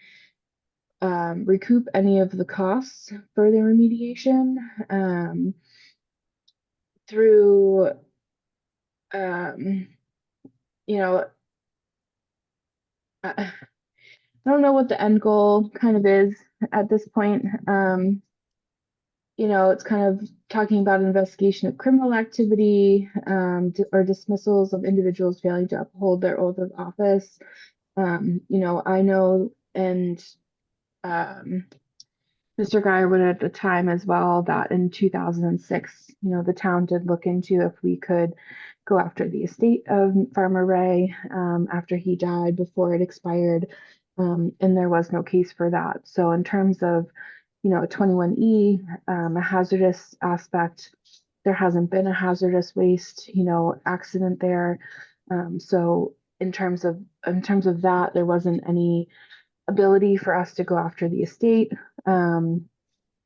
recoup any of the costs for the remediation through, I don't know what the end goal kind of is at this point. It's kind of talking about investigation of criminal activity, or dismissals of individuals failing to uphold their oath of office. I know, and Mr. Geyer at the time as well, that in 2006, the town did look into if we could go after the estate of Farmer Ray after he died, before it expired, and there was no case for that. So in terms of, a 21E, a hazardous aspect, there hasn't been a hazardous waste, accident there. So in terms of that, there wasn't any ability for us to go after the estate. And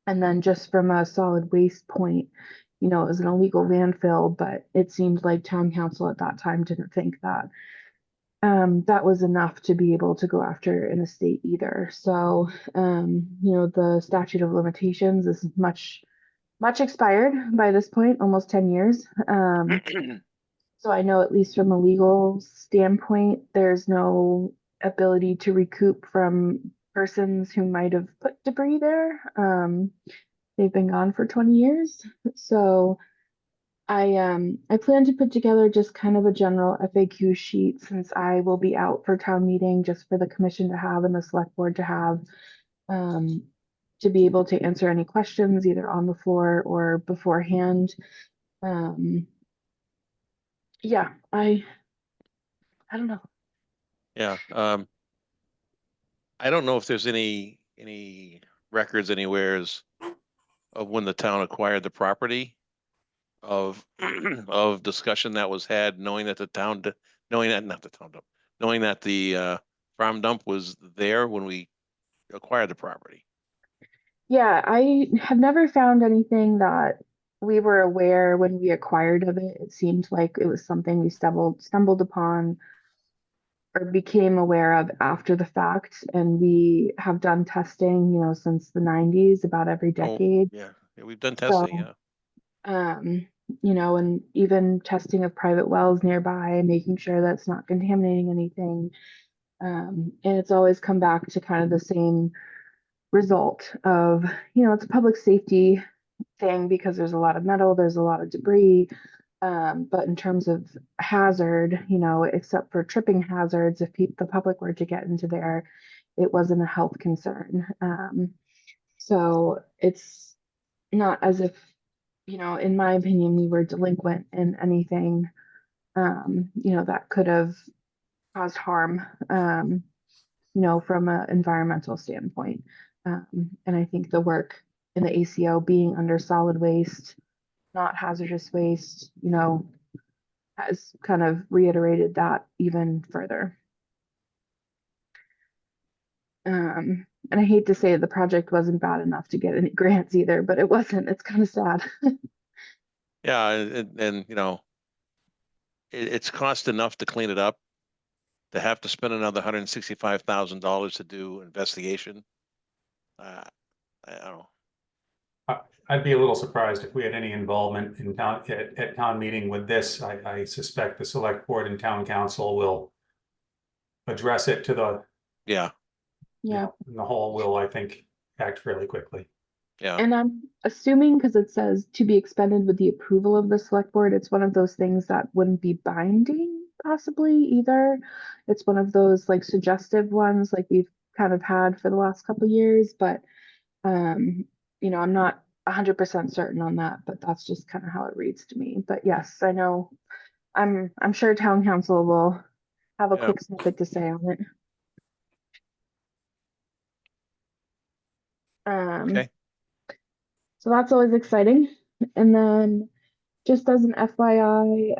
then just from a solid waste point, it was an illegal landfill, but it seemed like town council at that time didn't think that that was enough to be able to go after an estate either. So, the statute of limitations is much expired by this point, almost 10 years. So I know, at least from a legal standpoint, there's no ability to recoup from persons who might have put debris there. They've been gone for 20 years. So I plan to put together just kind of a general FAQ sheet, since I will be out for town meeting, just for the commission to have and the select board to have, to be able to answer any questions either on the floor or beforehand. Yeah, I don't know. Yeah. I don't know if there's any records anywheres of when the town acquired the property, of of discussion that was had, knowing that the farm dump was there when we acquired the property. Yeah, I have never found anything that we were aware when we acquired of it. It seemed like it was something we stumbled upon or became aware of after the fact. And we have done testing, since the 90s, about every decade. Yeah, we've done testing, So, yeah. And even testing of private wells nearby, making sure that's not contaminating anything. And it's always come back to kind of the same result of, it's a public safety thing because there's a lot of metal, there's a lot of debris. But in terms of hazard, except for tripping hazards, if the public were to get into there, it wasn't a health concern. So it's not as if, in my opinion, we were delinquent in anything, that could have caused harm, from an environmental standpoint. And I think the work in the ACO being under solid waste, not hazardous waste, has kind of reiterated that even further. And I hate to say the project wasn't bad enough to get any grants either, but it wasn't. It's kind of sad. Yeah, and it's cost enough to clean it up. To have to spend another $165,000 to do investigation. I don't know. I'd be a little surprised if we had any involvement in town at town meeting with this. I suspect the select board and town council will address it to the, Yeah. Yeah. and the whole will, I think, act fairly quickly. Yeah, And I'm assuming because it says to be expended with the approval of the select board, it's one of those things that wouldn't be binding possibly either. It's one of those like suggestive ones like we've kind of had for the last couple years, but I'm not 100% certain on that, but that's just kind of how it reads to me. But yes, I know I'm sure town council will have a Yeah. quick snippet to say on it. okay. So that's always exciting. And then just as an FYI,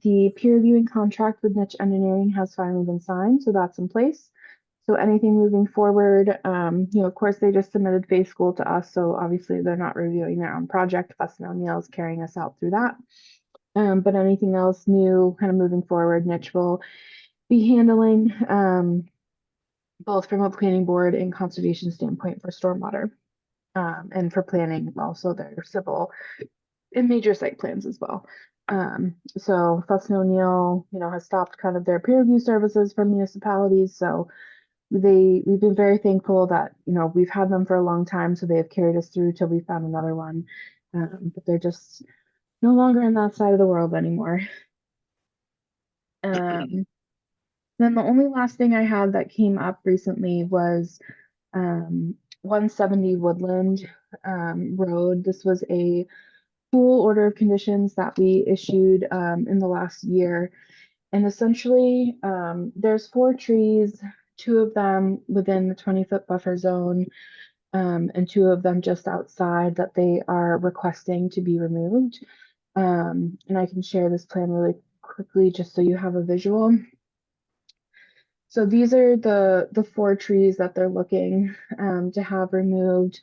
the peer reviewing contract with Niche Engineering has finally been signed, so that's in place. So anything moving forward, of course, they just submitted phase school to us, so obviously they're not reviewing their own project. Fussin' O'Neill is carrying us out through that. But anything else new, kind of moving forward, Niche will be handling, both from a planning board and conservation standpoint for stormwater, and for planning, also their civil and major site plans as well. So Fussin' O'Neill, has stopped kind of their peer review services for municipalities. So we've been very thankful that, we've had them for a long time. So they have carried us through till we found another one. But they're just no longer in that side of the world anymore. Then the only last thing I had that came up recently was 170 Woodland Road. This was a full order of conditions that we issued in the last year. And essentially, there's 4 trees, 2 of them within the 20-foot buffer zone, and 2 of them just outside that they are requesting to be removed. And I can share this plan really quickly just so you have a visual. So these are the 4 trees that they're looking to have removed.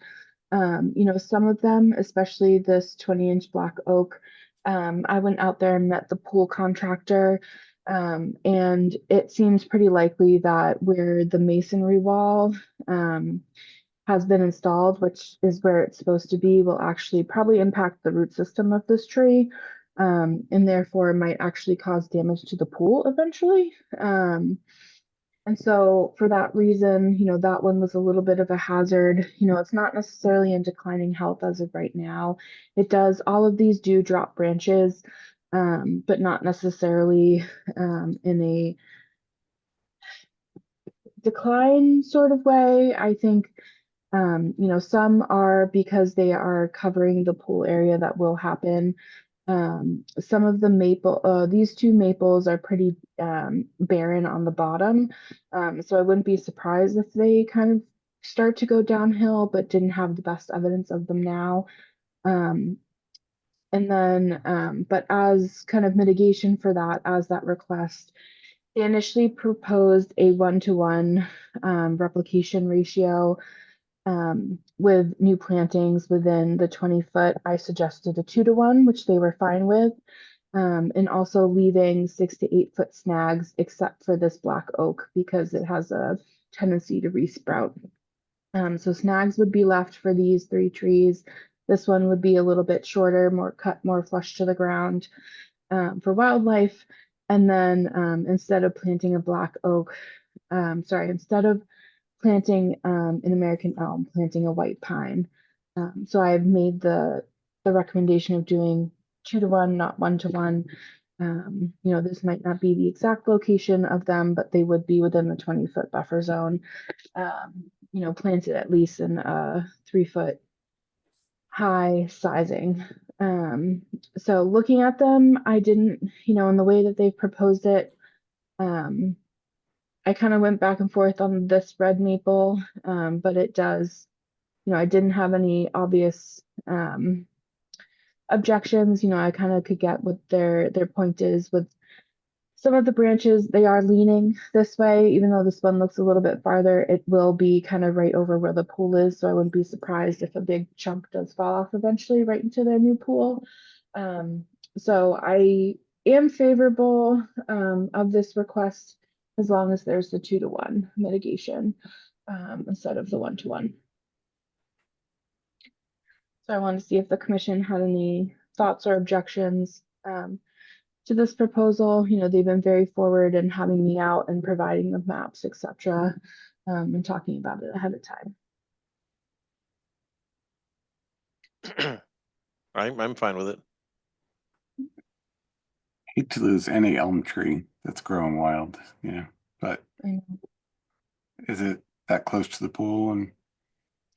Some of them, especially this 20-inch black oak, I went out there and met the pool contractor, and it seems pretty likely that where the masonry wall has been installed, which is where it's supposed to be, will actually probably impact the root system of this tree, and therefore might actually cause damage to the pool eventually. And so for that reason, that one was a little bit of a hazard. It's not necessarily in declining health as of right now. All of these do drop branches, but not necessarily in a decline sort of way. I think, some are because they are covering the pool area that will happen. Some of the these 2 maples are pretty barren on the bottom. So I wouldn't be surprised if they kind of start to go downhill, but didn't have the best evidence of them now. But as kind of mitigation for that, as that request, they initially proposed a 1-to-1 replication ratio. With new plantings within the 20-foot, I suggested a 2-to-1, which they were fine with, and also leaving 6 to 8 foot snags, except for this black oak because it has a tendency to resprout. So snags would be left for these 3 trees. This one would be a little bit shorter, more flush to the ground for wildlife. And then instead of planting a black oak, instead of planting an American elm, planting a white pine. So I've made the recommendation of doing 2-to-1, not 1-to-1. This might not be the exact location of them, but they would be within the 20-foot buffer zone. Planted at least in a 3-foot high sizing. So looking at them, I didn't, in the way that they've proposed it, I kind of went back and forth on this red maple, but it does, I didn't have any obvious objections. I kind of could get what their point is with some of the branches. They are leaning this way, even though this one looks a little bit farther. It will be kind of right over where the pool is, so I wouldn't be surprised if a big chunk does fall off eventually right into their new pool. So I am favorable of this request, as long as there's the 2-to-1 mitigation instead of the 1-to-1. So I wanted to see if the commission had any thoughts or objections to this proposal. They've been very forward in having me out and providing the maps, etc., and talking about it ahead of time. I'm fine with it. Hate to lose any elm tree that's growing wild, but I know. is it that close to the pool and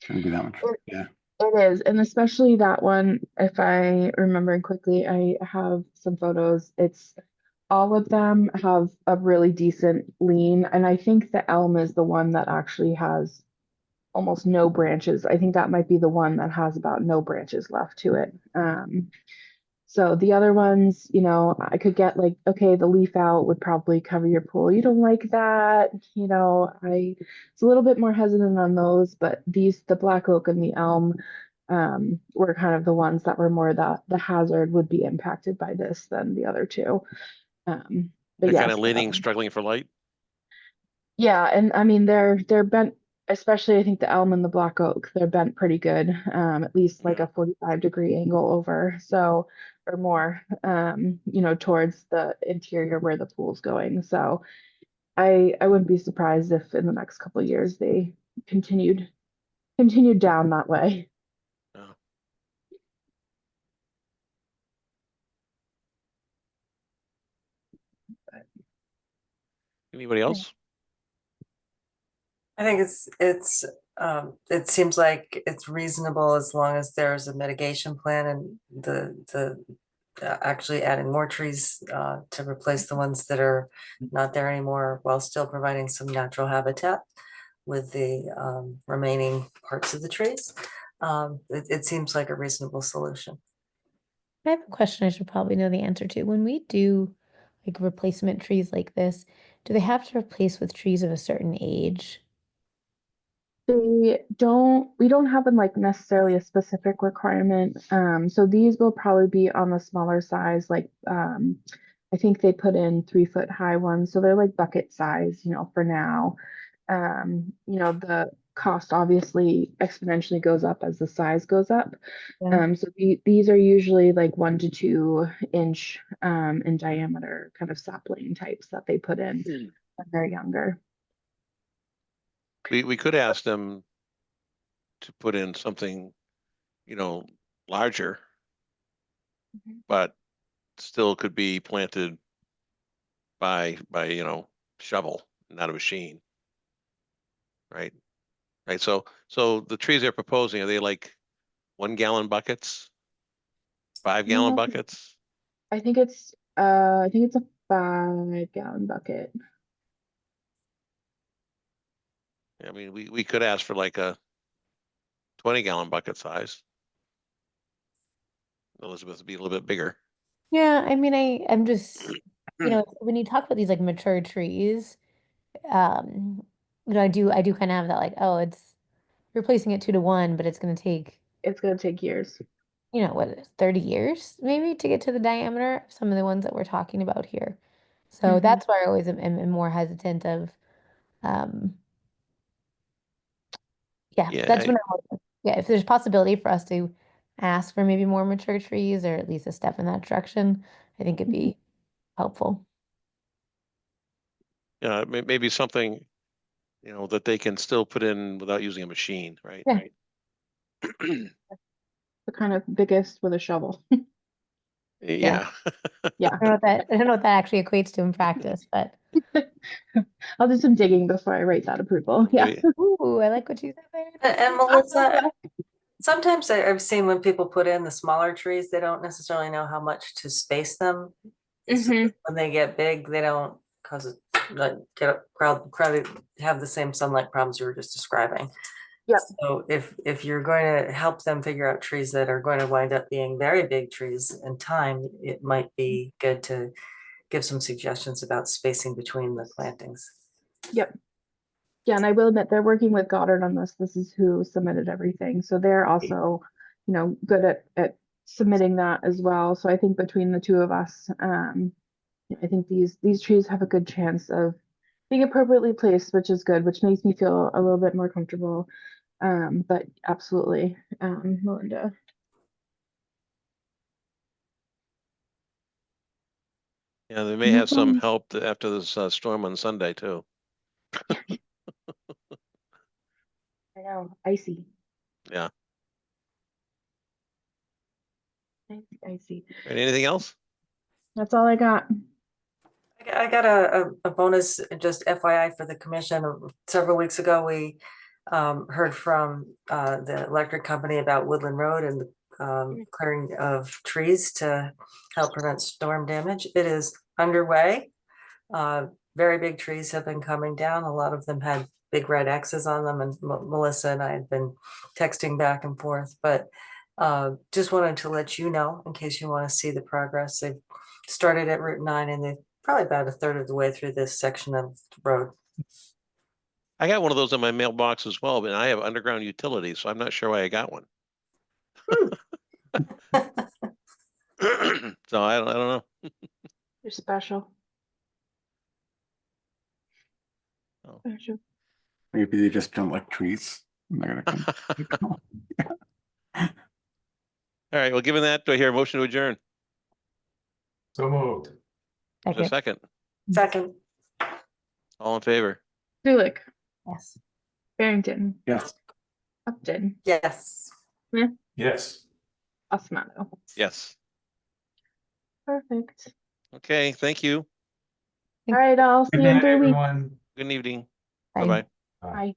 shouldn't be that much? It- Yeah. It is, and especially that one, if I remember quickly, I have some photos. It's all of them have a really decent lean, and I think the elm is the one that actually has almost no branches. I think that might be the one that has about no branches left to it. So the other ones, I could get like, okay, the leaf out would probably cover your pool. You don't like that, it's a little bit more hesitant on those, but the black oak and the elm, were kind of the ones that were more the hazard would be impacted by this than the other two. But They're yes, kind of leaning, struggling for light. yeah, and I mean they're bent, especially I think the elm and the black oak, they're bent pretty good, at least like a 45-degree angle over, so or more, towards the interior where the pool's going. So I wouldn't be surprised if in the next couple of years they continued down that way. Oh. Anybody else? I think it seems like it's reasonable as long as there's a mitigation plan and the actually adding more trees to replace the ones that are not there anymore while still providing some natural habitat with the remaining parts of the trees. It seems like a reasonable solution. I have a question I should probably know the answer to. When we do like replacement trees like this, do they have to replace with trees of a certain age? We don't have like necessarily a specific requirement. So these will probably be on the smaller size, like I think they put in 3-foot high ones, so they're like bucket size, for now. The cost obviously exponentially goes up as the size goes up. Yeah. So these are usually like 1 to 2 inch in diameter kind of sapling types that they put in when they're younger. We could ask them to put in something, larger, but still could be planted by shovel, not a machine. Right. Right. So the trees they're proposing, are they like 1-gallon buckets? 5-gallon No, buckets? I think it's a 5-gallon bucket. I mean, we could ask for like a 20-gallon bucket size. Elizabeth would be a little bit bigger. Yeah, I mean, I'm just, when you talk about these like mature trees, um, I do kind of have that like, oh, it's replacing it 2 to 1, but it's going to take, It's gonna take years. what, 30 years maybe to get to the diameter of some of the ones that we're talking about here. So that's why I always am more hesitant of, um, yeah, Yeah, that's when if there's possibility for us to ask for maybe more mature trees or at least a step in that direction, I think it'd be helpful. maybe something, that they can still put in without using a machine, right? Yeah. Right. The kind of biggest with a shovel. Yeah. Yeah. I don't know what that actually equates to in practice, but I'll do some digging before I write that approval. Yeah. Maybe- ooh, I like what you said there. And Melissa, sometimes I've seen when people put in the smaller trees, they don't necessarily know how much to space them. So when they get big, they don't cause it like get crowded, have the same sunlight problems you were just describing. Yep. So if you're going to help them figure out trees that are going to wind up being very big trees in time, it might be good to give some suggestions about spacing between the plantings. Yep. Yeah, and I will admit they're working with Goddard on this. This is who submitted everything. So they're also, good at submitting that as well. So I think between the two of us, I think these trees have a good chance of being appropriately placed, which is good, which makes me feel a little bit more comfortable. But absolutely, Melinda. Yeah, they may have some help after this storm on Sunday too. I know, icy. Yeah. I see. Anything else? That's all I got. I got a bonus, just FYI for the commission. Several weeks ago, we heard from the electric company about Woodland Road and the clearing of trees to help prevent storm damage. It is underway. Very big trees have been coming down. A lot of them had big red X's on them, and Melissa and I had been texting back and forth, but just wanted to let you know in case you want to see the progress. They've started at Route 9 and they're probably about a third of the way through this section of road. I got one of those in my mailbox as well, but I have underground utilities, so I'm not sure why I got one. So I don't know. You're special. Oh. Special. Maybe they just don't like trees. And they're gonna come. All right, well, given that, do I hear a motion to adjourn? So moved. Is there a Second. second? Second, All in favor? Zulik, Yes. Barrington, Yes. Upton, yes. Yes. Osmano. Yes. Perfect. Okay, thank you. All right, I'll see Good you in night, 3 weeks. everyone. Good evening. Bye. Bye-bye. Bye. Bye.